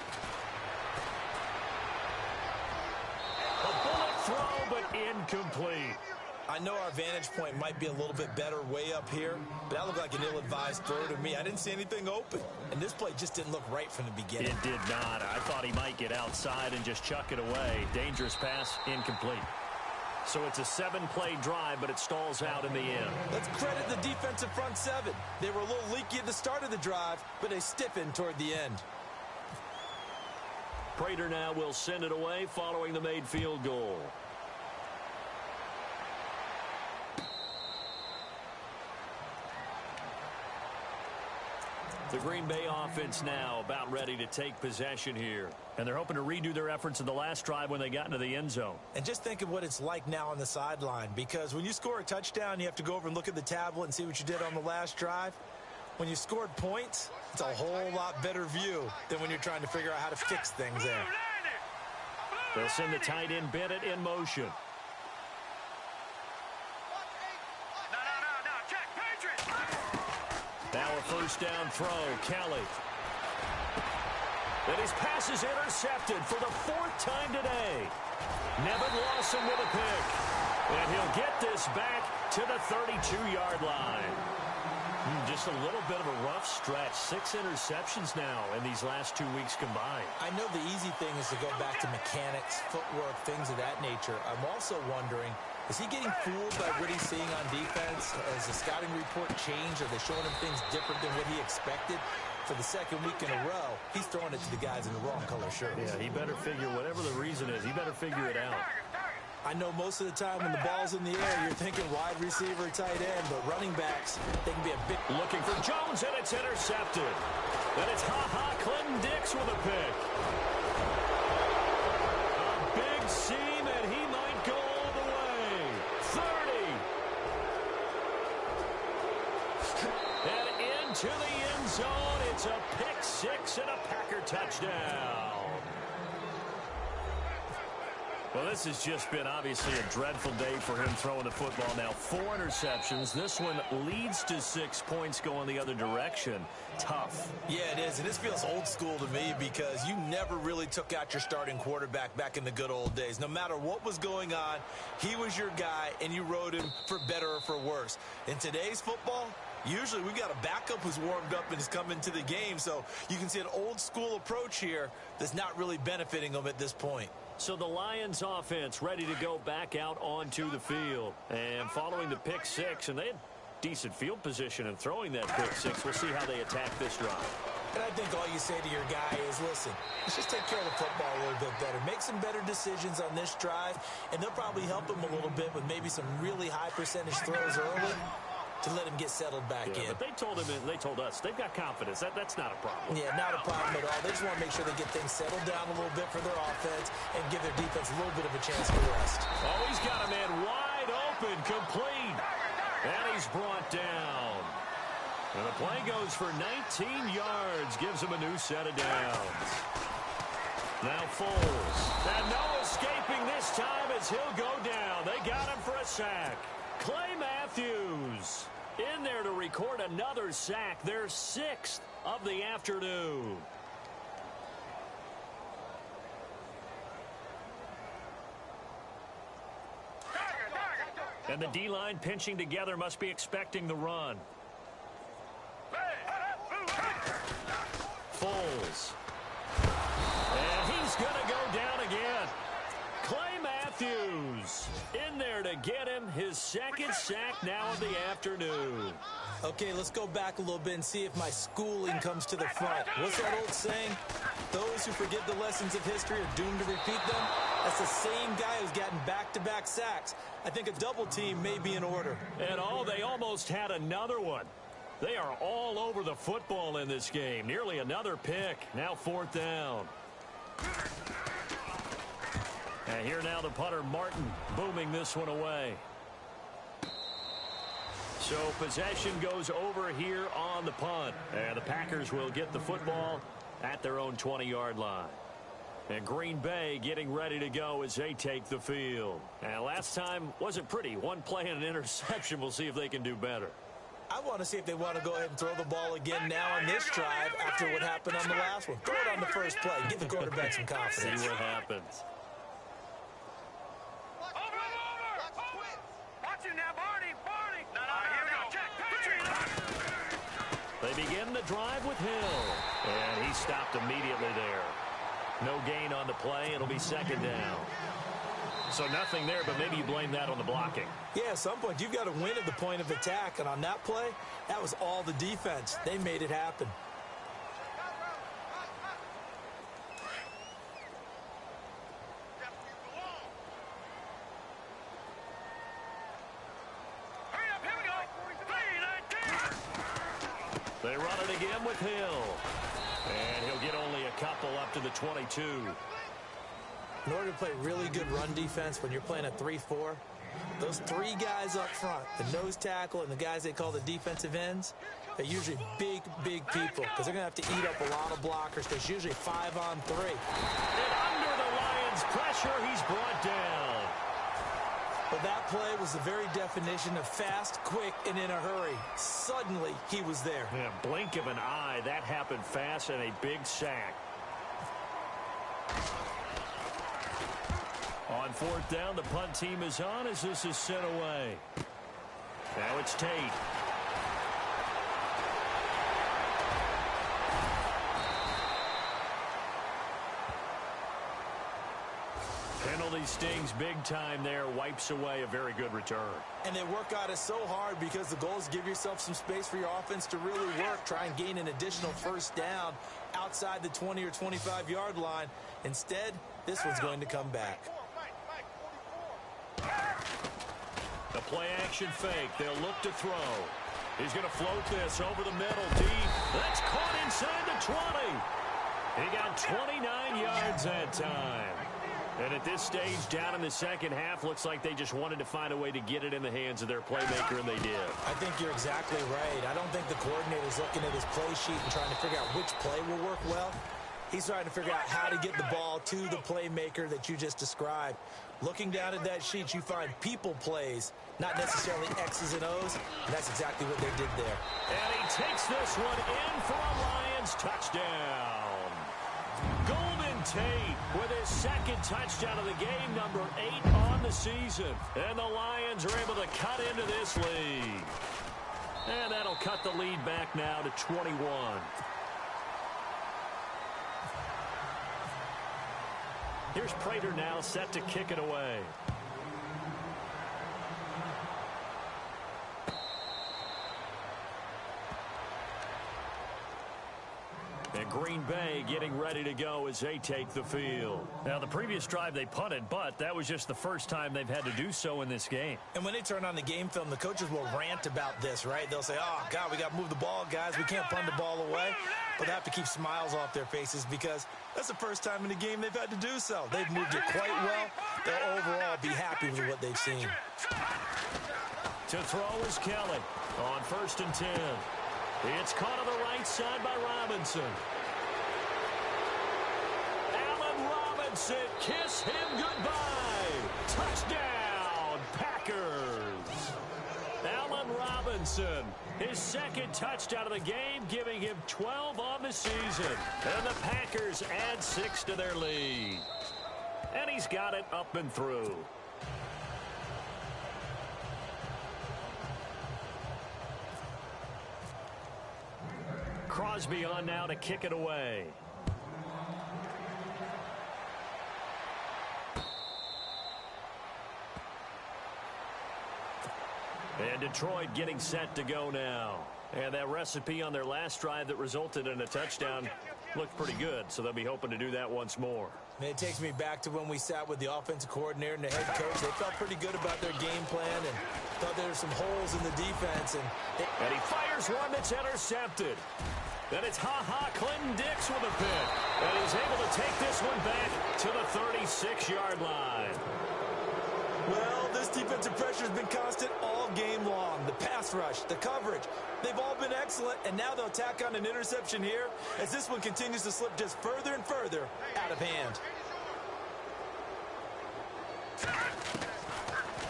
A bullet throw, but incomplete. I know our vantage point might be a little bit better way up here, but that looked like an ill-advised throw to me. I didn't see anything open, and this play just didn't look right from the beginning. It did not. I thought he might get outside and just chuck it away. Dangerous pass, incomplete. So it's a 7-play drive, but it stalls out in the end. Let's credit the defensive front 7. They were a little leaky at the start of the drive, but they stiffened toward the end. Prater now will send it away following the made field goal. The Green Bay offense now about ready to take possession here. And they're hoping to redo their efforts in the last drive when they got into the end zone. And just think of what it's like now on the sideline, because when you score a touchdown, you have to go over and look at the tablet and see what you did on the last drive. When you scored points, it's a whole lot better view than when you're trying to figure out how to fix things there. They'll send the tight end Bennett in motion. Now a first down throw. Kelly. And his pass is intercepted for the 4th time today. Nevin Lawson with a pick. And he'll get this back to the 32-yard line. Just a little bit of a rough stretch. 6 interceptions now in these last 2 weeks combined. I know the easy thing is to go back to mechanics, footwork, things of that nature. I'm also wondering, is he getting fooled by what he's seeing on defense? Has the scouting report changed? Are they showing him things different than what he expected? For the 2nd week in a row, he's throwing it to the guys in the wrong color shirts. Yeah, he better figure, whatever the reason is, he better figure it out. I know most of the time when the ball's in the air, you're thinking wide receiver, tight end, but running backs, they can be a big... Looking for Jones, and it's intercepted. Then it's Clinton Dix with a pick. A big seam, and he might go all the way. 30. And into the end zone. It's a pick 6 and a Packer touchdown. Well, this has just been obviously a dreadful day for him throwing the football. Now 4 interceptions. This one leads to 6 points going the other direction. Tough. Yeah, it is. And this feels old school to me because you never really took out your starting quarterback back in the good old days. No matter what was going on, he was your guy, and you rode him for better or for worse. In today's football, usually we've got a backup who's warmed up and is coming to the game. So you can see an old school approach here that's not really benefiting them at this point. So the Lions offense ready to go back out onto the field. And following the pick 6, and they had decent field position in throwing that pick 6. We'll see how they attack this drive. And I think all you say to your guy is, listen, let's just take care of the football a little bit better. Make some better decisions on this drive, and they'll probably help him a little bit with maybe some really high percentage throws early to let him get settled back in. But they told him, and they told us, they've got confidence. That's not a problem. Yeah, not a problem at all. They just want to make sure they get things settled down a little bit for their offense and give their defense a little bit of a chance to rest. Oh, he's got a man wide open, complete. And he's brought down. And the play goes for 19 yards, gives him a new set of downs. Now Foles. And no escaping this time as he'll go down. They got him for a sack. Clay Matthews in there to record another sack, their 6th of the afternoon. And the D-line pinching together, must be expecting the run. Foles. And he's going to go down again. Clay Matthews in there to get him his 2nd sack now of the afternoon. Okay, let's go back a little bit and see if my schooling comes to the front. What's that old saying? Those who forget the lessons of history are doomed to repeat them. That's the same guy who's gotten back-to-back sacks. I think a double team may be in order. And they almost had another one. They are all over the football in this game. Nearly another pick. Now 4th down. And here now the punter, Martin, booming this one away. So possession goes over here on the punt. And the Packers will get the football at their own 20-yard line. And Green Bay getting ready to go as they take the field. And last time wasn't pretty. One play and an interception. We'll see if they can do better. I want to see if they want to go ahead and throw the ball again now on this drive after what happened on the last one. Throw it on the first play. Give the quarterback some confidence. See what happens. They begin the drive with Hill. And he stopped immediately there. No gain on the play. It'll be 2nd down. So nothing there, but maybe you blame that on the blocking. Yeah, at some point, you've got to win at the point of attack. And on that play, that was all the defense. They made it happen. They run it again with Hill. And he'll get only a couple up to the 22. In order to play really good run defense when you're playing a 3-4, those 3 guys up front, the nose tackle and the guys they call the defensive ends, they're usually big people because they're going to have to eat up a lot of blockers. There's usually 5 on 3. And under the Lions' pressure, he's brought down. But that play was the very definition of fast, quick, and in a hurry. Suddenly, he was there. Yeah, blink of an eye. That happened fast and a big sack. On fourth down, the punt team is on as this is sent away. Now it's Tate. Penalty stings big time there, wipes away a very good return. And they work out it so hard because the goal is give yourself some space for your offense to really work, try and gain an additional first down outside the 20 or 25-yard line. Instead, this one's going to come back. The play-action fake. They'll look to throw. He's going to float this over the middle, deep. That's caught inside the 20. He got 29 yards that time. And at this stage, down in the second half, looks like they just wanted to find a way to get it in the hands of their playmaker, and they did. I think you're exactly right. I don't think the coordinator's looking at his play sheet and trying to figure out which play will work well. He's trying to figure out how to get the ball to the playmaker that you just described. Looking down at that sheet, you find people plays, not necessarily X's and O's, and that's exactly what they did there. And he takes this one in for a Lions touchdown. Golden Tate with his second touchdown of the game, number 8 on the season. And the Lions are able to cut into this lead. And that'll cut the lead back now to 21. Here's Prater now set to kick it away. And Green Bay getting ready to go as they take the field. Now, the previous drive they punted, but that was just the first time they've had to do so in this game. And when they turn on the game film, the coaches will rant about this, right? They'll say, oh, God, we got to move the ball, guys. We can't punt the ball away. But they have to keep smiles off their faces because that's the first time in the game they've had to do so. They've moved it quite well. They'll overall be happy with what they've seen. To throw is Kelly on 1st and 10. It's caught on the right side by Robinson. Allen Robinson, kiss him goodbye. Touchdown, Packers. Allen Robinson, his second touchdown of the game, giving him 12 on the season. And the Packers add 6 to their lead. And he's got it up and through. Crosby on now to kick it away. And Detroit getting set to go now. And that recipe on their last drive that resulted in a touchdown looked pretty good, so they'll be hoping to do that once more. And it takes me back to when we sat with the offensive coordinator and the head coach. They felt pretty good about their game plan and thought there were some holes in the defense. And he fires one that's intercepted. Then it's Clinton Dix with a pick. And he's able to take this one back to the 36-yard line. Well, this defensive pressure has been constant all game long. The pass rush, the coverage, they've all been excellent, and now they'll tack on an interception here as this one continues to slip just further and further out of hand.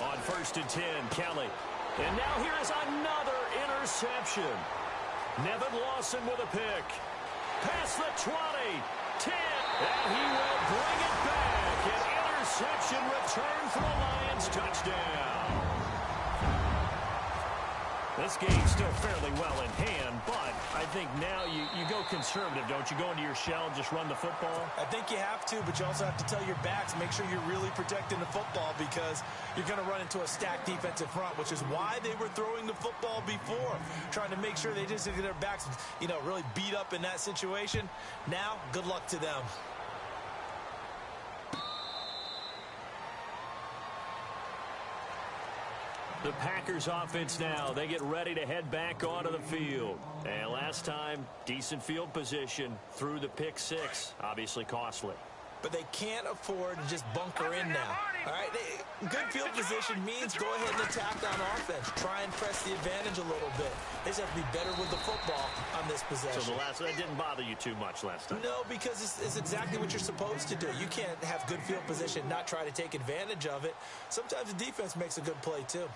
On 1st and 10, Kelly. And now here is another interception. Nevin Lawson with a pick. Past the 20, 10, and he will bring it back. An interception return for a Lions touchdown. This game's still fairly well in hand, but I think now you go conservative, don't you? Go into your shell and just run the football? I think you have to, but you also have to tell your backs, make sure you're really protecting the football because you're going to run into a stacked defensive front, which is why they were throwing the football before, trying to make sure they just get their backs, really beat up in that situation. Now, good luck to them. The Packers offense now, they get ready to head back onto the field. And last time, decent field position through the pick 6, obviously costly. But they can't afford to just bunker in now. All right, good field position means go ahead and attack on offense. Try and press the advantage a little bit. They just have to be better with the football on this possession. So that didn't bother you too much last time? No, because it's exactly what you're supposed to do. You can't have good field position, not try to take advantage of it. Sometimes the defense makes a good play, too.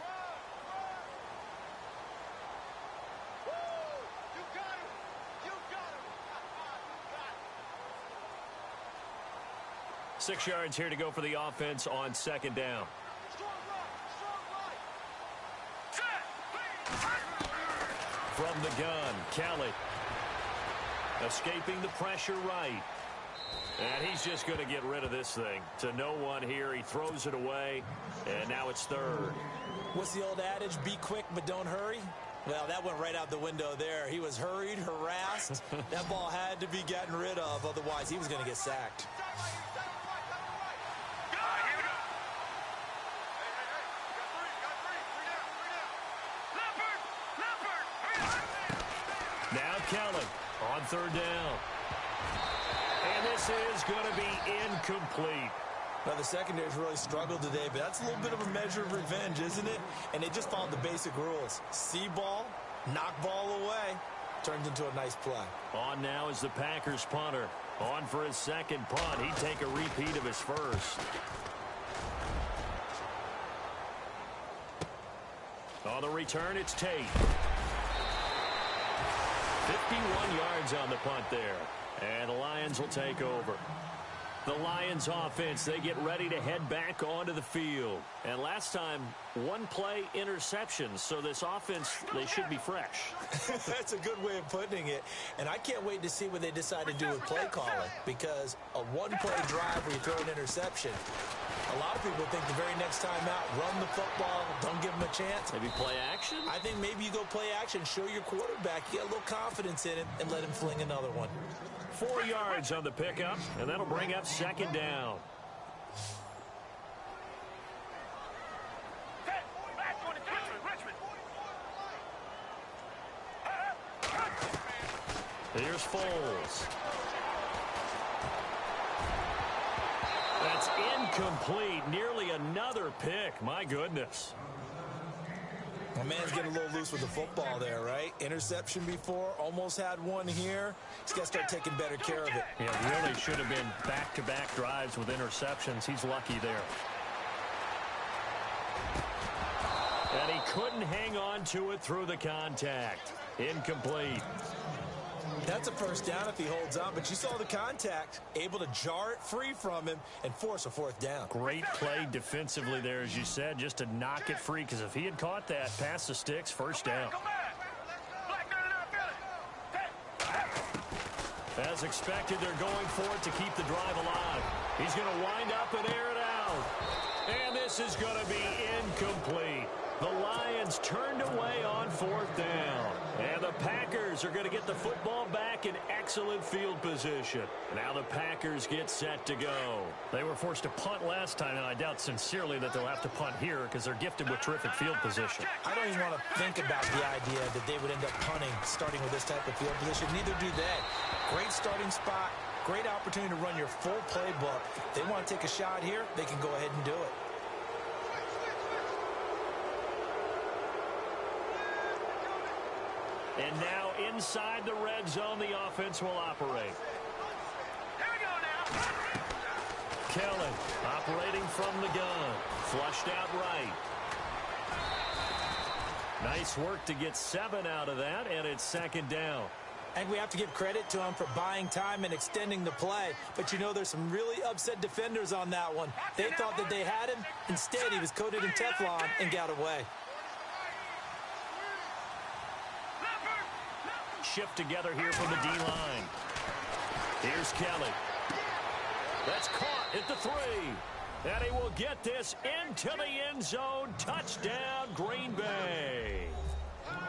6 yards here to go for the offense on second down. From the gun, Kelly. Escaping the pressure right. And he's just going to get rid of this thing. To no one here. He throws it away. And now it's third. What's the old adage? Be quick, but don't hurry. Well, that went right out the window there. He was hurried, harassed. That ball had to be gotten rid of. Otherwise, he was going to get sacked. Now Kelly on third down. And this is going to be incomplete. Now, the secondary's really struggled today, but that's a little bit of a measure of revenge, isn't it? And they just followed the basic rules. See ball, knock ball away. Turns into a nice play. On now is the Packers punter. On for his second punt. He'd take a repeat of his first. On the return, it's Tate. 51 yards on the punt there. And the Lions will take over. The Lions offense, they get ready to head back onto the field. And last time, one play interception. So this offense, they should be fresh. That's a good way of putting it. And I can't wait to see what they decide to do with play calling. Because a one-play drive where you throw an interception, a lot of people think the very next time out, run the football, don't give them a chance. Maybe play action? I think maybe you go play action, show your quarterback, you get a little confidence in him, and let him fling another one. 4 yards on the pickup, and that'll bring up second down. Here's Foles. That's incomplete. Nearly another pick. My goodness. My man's getting a little loose with the football there, right? Interception before, almost had one here. He's got to start taking better care of it. Yeah, really should have been back-to-back drives with interceptions. He's lucky there. And he couldn't hang on to it through the contact. Incomplete. That's a first down if he holds on, but you saw the contact. Able to jar it free from him and force a fourth down. Great play defensively there, as you said, just to knock it free, because if he had caught that, past the sticks, first down. As expected, they're going for it to keep the drive alive. He's going to wind up and air it out. And this is going to be incomplete. The Lions turned away on fourth down. And the Packers are going to get the football back in excellent field position. Now the Packers get set to go. They were forced to punt last time, and I doubt sincerely that they'll have to punt here because they're gifted with terrific field position. I don't even want to think about the idea that they would end up punting starting with this type of field position. Neither do they. Great starting spot. Great opportunity to run your full playbook. If they want to take a shot here, they can go ahead and do it. And now inside the red zone, the offense will operate. Here we go now. Kelly operating from the gun. Flushed out right. Nice work to get 7 out of that, and it's second down. And we have to give credit to him for buying time and extending the play. But, you know, there's some really upset defenders on that one. They thought that they had him. Instead, he was coated in Teflon and got away. Shift together here from the D-line. Here's Kelly. That's caught at the 3. And he will get this into the end zone. Touchdown, Green Bay.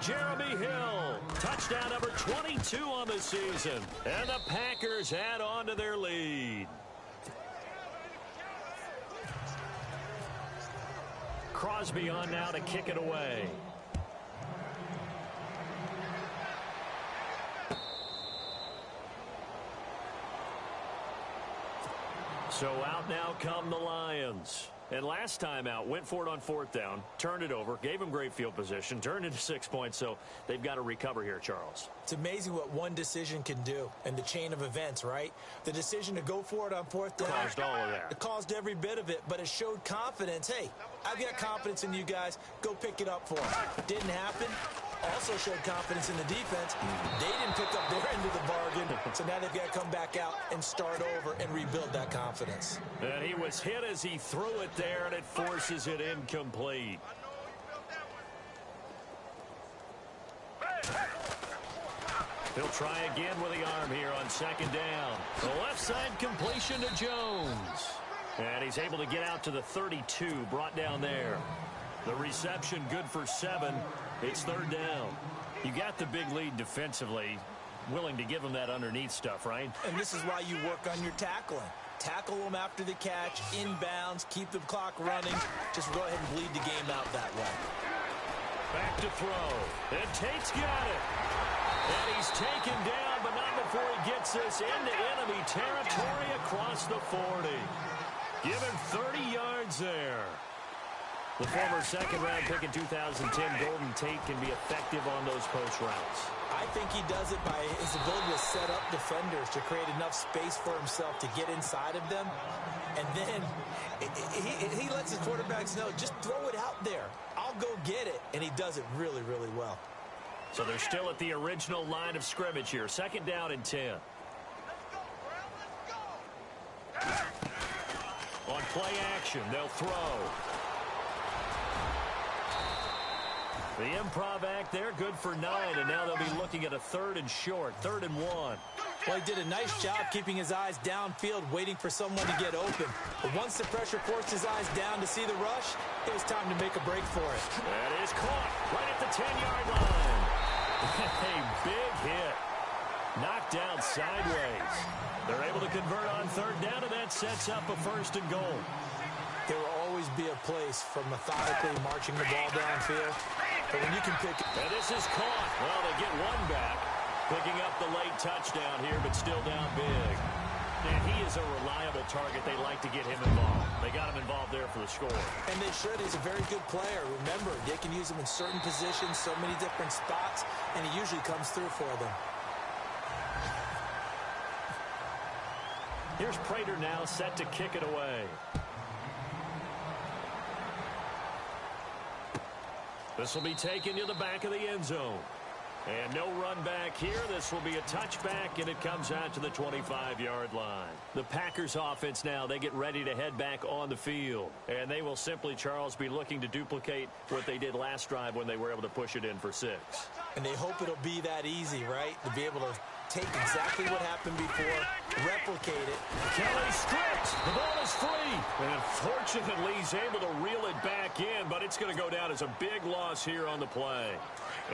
Jeremy Hill, touchdown number 22 on the season. And the Packers add on to their lead. Crosby on now to kick it away. So out now come the Lions. And last time out, went for it on fourth down, turned it over, gave them great field position, turned into 6 points, so they've got to recover here, Charles. It's amazing what one decision can do in the chain of events, right? The decision to go for it on fourth down. Caused all of that. It caused every bit of it, but it showed confidence. Hey, I've got confidence in you guys. Go pick it up for them. Didn't happen. Also also showed confidence in the defense. They didn't pick up their end of the bargain, so now they've got to come back out and start over and rebuild that confidence. And he was hit as he threw it there, and it forces it incomplete. He'll try again with the arm here on second down. The left side completion to Jones. And he's able to get out to the 32, brought down there. The reception good for 7. It's third down. You got the big lead defensively. Willing to give them that underneath stuff, right? And this is why you work on your tackling. Tackle them after the catch, inbounds, keep the clock running. Just go ahead and bleed the game out that way. Back to throw. And Tate's got it. And he's taken down, but not before he gets this into enemy territory across the 40. Give him 30 yards there. The former second-round pick in 2010, Golden Tate, can be effective on those post routes. I think he does it by his ability to set up defenders to create enough space for himself to get inside of them. And then he lets his quarterbacks know, just throw it out there. I'll go get it. And he does it really, really well. So they're still at the original line of scrimmage here. Second down and 10. On play action, they'll throw. The improv act there, good for 9, and now they'll be looking at a third and short, 3rd and 1. Well, he did a nice job keeping his eyes downfield, waiting for someone to get open. But once the pressure forced his eyes down to see the rush, it was time to make a break for it. That is caught right at the 10-yard line. A big hit. Knocked down sideways. They're able to convert on third down, and that sets up a 1st and goal. There will always be a place for methodically marching the ball downfield. But when you can pick... And this is caught. Well, they get one back. Picking up the late touchdown here, but still down big. And he is a reliable target. They like to get him involved. They got him involved there for the score. And they should. He's a very good player. Remember, they can use him in certain positions, so many different spots, and he usually comes through for them. Here's Prater now set to kick it away. This will be taken to the back of the end zone. And no run back here. This will be a touchback, and it comes out to the 25-yard line. The Packers offense now, they get ready to head back on the field. And they will simply, Charles, be looking to duplicate what they did last drive when they were able to push it in for 6. And they hope it'll be that easy, right? To be able to take exactly what happened before, replicate it. Kelly stripped. The ball is free. And unfortunately, he's able to reel it back in, but it's going to go down as a big loss here on the play.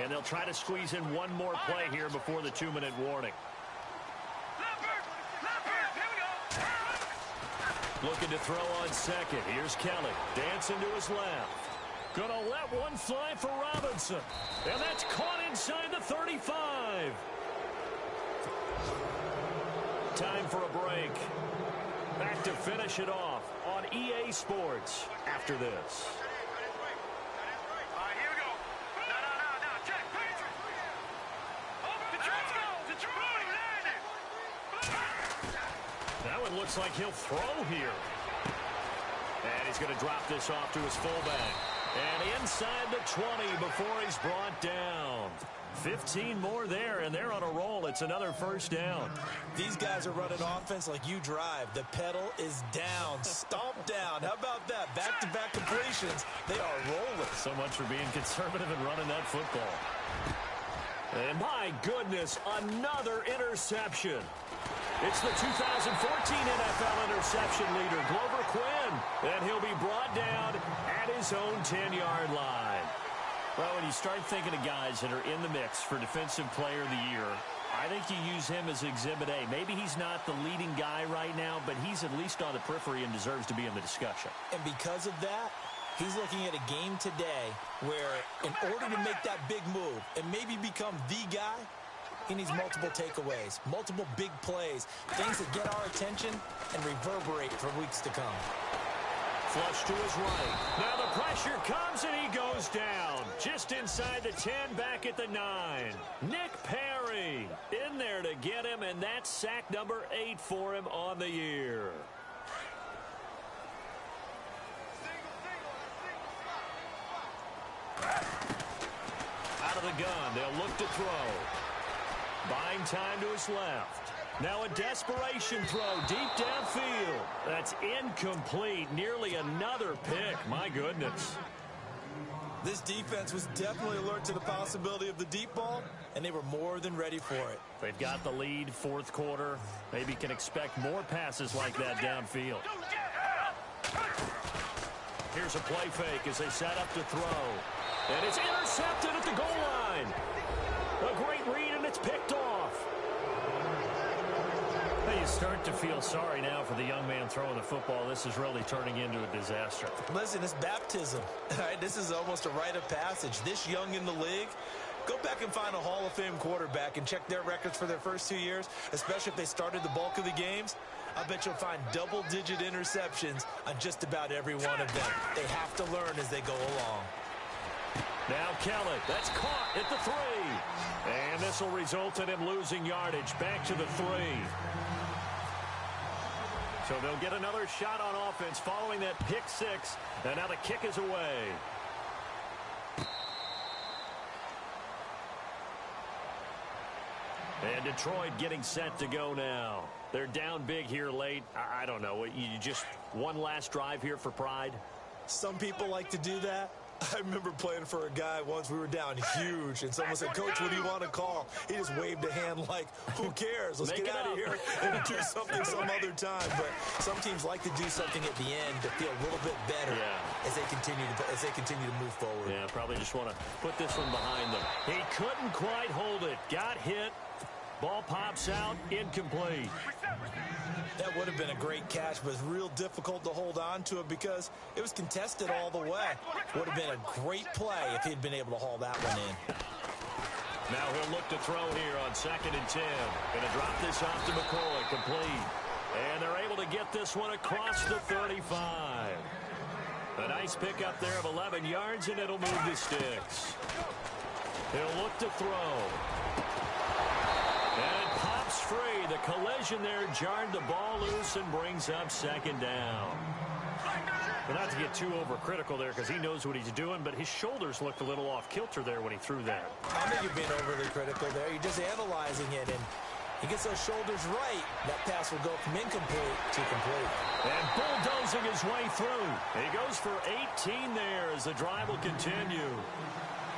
And they'll try to squeeze in one more play here before the 2-minute warning. Looking to throw on second. Here's Kelly. Dancing to his left. Gonna let one fly for Robinson. And that's caught inside the 35. Time for a break. Back to finish it off on EA Sports after this. That one looks like he'll throw here. And he's going to drop this off to his fullback. And inside the 20 before he's brought down. 15 more there, and they're on a roll. It's another 1st down. These guys are running offense like you drive. The pedal is down. Stomp down. How about that? Back-to-back completions. They are rolling. So much for being conservative and running that football. And my goodness, another interception. It's the 2014 NFL interception leader, Glover Quinn. And he'll be brought down at his own 10-yard line. Well, when you start thinking of guys that are in the mix for Defensive Player of the Year, I think you use him as Exhibit A. Maybe he's not the leading guy right now, but he's at least on the periphery and deserves to be in the discussion. And because of that, he's looking at a game today where in order to make that big move and maybe become the guy, he needs multiple takeaways, multiple big plays, things that get our attention and reverberate for weeks to come. Flush to his right. Now the pressure comes and he goes down. Just inside the 10, back at the 9. Nick Perry in there to get him, and that's sack number 8 for him on the year. Out of the gun. They'll look to throw. Buying time to his left. Now a desperation throw deep downfield. That's incomplete. Nearly another pick. My goodness. This defense was definitely alert to the possibility of the deep ball, and they were more than ready for it. They've got the lead, fourth quarter. Maybe can expect more passes like that downfield. Here's a play fake as they set up to throw. And it's intercepted at the goal line. A great read, and it's picked off. Hey, you start to feel sorry now for the young man throwing the football. This is really turning into a disaster. Listen, it's baptism. All right, this is almost a rite of passage. This young in the league, go back and find a Hall of Fame quarterback and check their records for their first 2 years, especially if they started the bulk of the games. I bet you'll find double-digit interceptions on just about every one of them. They have to learn as they go along. Now Kelly, that's caught at the 3. And this will result in him losing yardage back to the 3. So they'll get another shot on offense following that pick 6. And now the kick is away. And Detroit getting set to go now. They're down big here late. I don't know. You just one last drive here for pride? Some people like to do that. I remember playing for a guy once. We were down huge, and someone said, "Coach, what do you want to call?" He just waved a hand like, "Who cares? Let's get out of here and do something some other time." But some teams like to do something at the end to feel a little bit better as they continue to move forward. Yeah, probably just want to put this one behind them. He couldn't quite hold it. Got hit. Ball pops out. Incomplete. That would have been a great catch, but it's real difficult to hold on to it because it was contested all the way. Would have been a great play if he'd been able to haul that one in. Now he'll look to throw here on 2nd and 10. Going to drop this off to McCoy, complete. And they're able to get this one across the 35. A nice pickup there of 11 yards, and it'll move the sticks. He'll look to throw. And it pops free. The collision there jarred the ball loose and brings up 2nd down. But not to get too overcritical there because he knows what he's doing, but his shoulders looked a little off kilter there when he threw that. I think you're being overly critical there. You're just analyzing it, and he gets those shoulders right. That pass will go from incomplete to complete. And bulldozing his way through. He goes for 18 there as the drive will continue.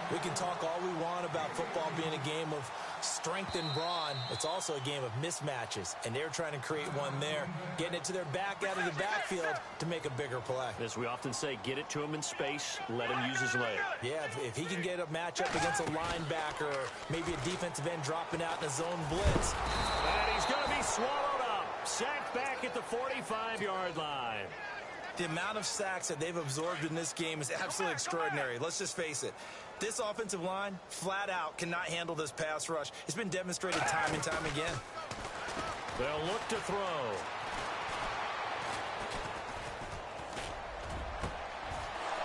We can talk all we want about football being a game of strength and brawn. It's also a game of mismatches, and they're trying to create one there, getting it to their back out of the backfield to make a bigger play. As we often say, get it to him in space, let him use his leg. Yeah, if he can get a matchup against a linebacker or maybe a defensive end dropping out in a zone blitz. And he's going to be swallowed up. Sacked back at the 45-yard line. The amount of sacks that they've absorbed in this game is absolutely extraordinary. Let's just face it. This offensive line, flat out, cannot handle this pass rush. It's been demonstrated time and time again. They'll look to throw.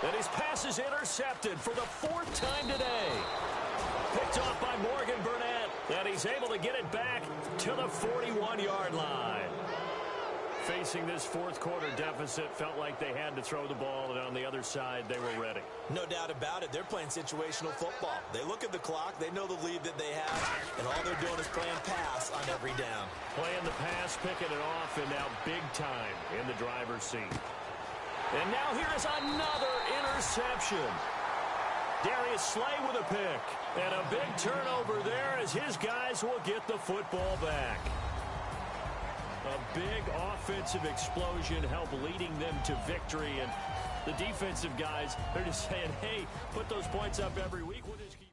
And his pass is intercepted for the 4th time today. Picked off by Morgan Burnett. And he's able to get it back to the 41-yard line. Facing this 4th quarter deficit, felt like they had to throw the ball, and on the other side, they were ready. No doubt about it. They're playing situational football. They look at the clock. They know the lead that they have, and all they're doing is playing pass on every down. Playing the pass, picking it off, and now big time in the driver's seat. And now here's another interception. Darius Slay with a pick. And a big turnover there as his guys will get the football back. A big offensive explosion helped leading them to victory. And the defensive guys, they're just saying, hey, put those points up every week. We'll just keep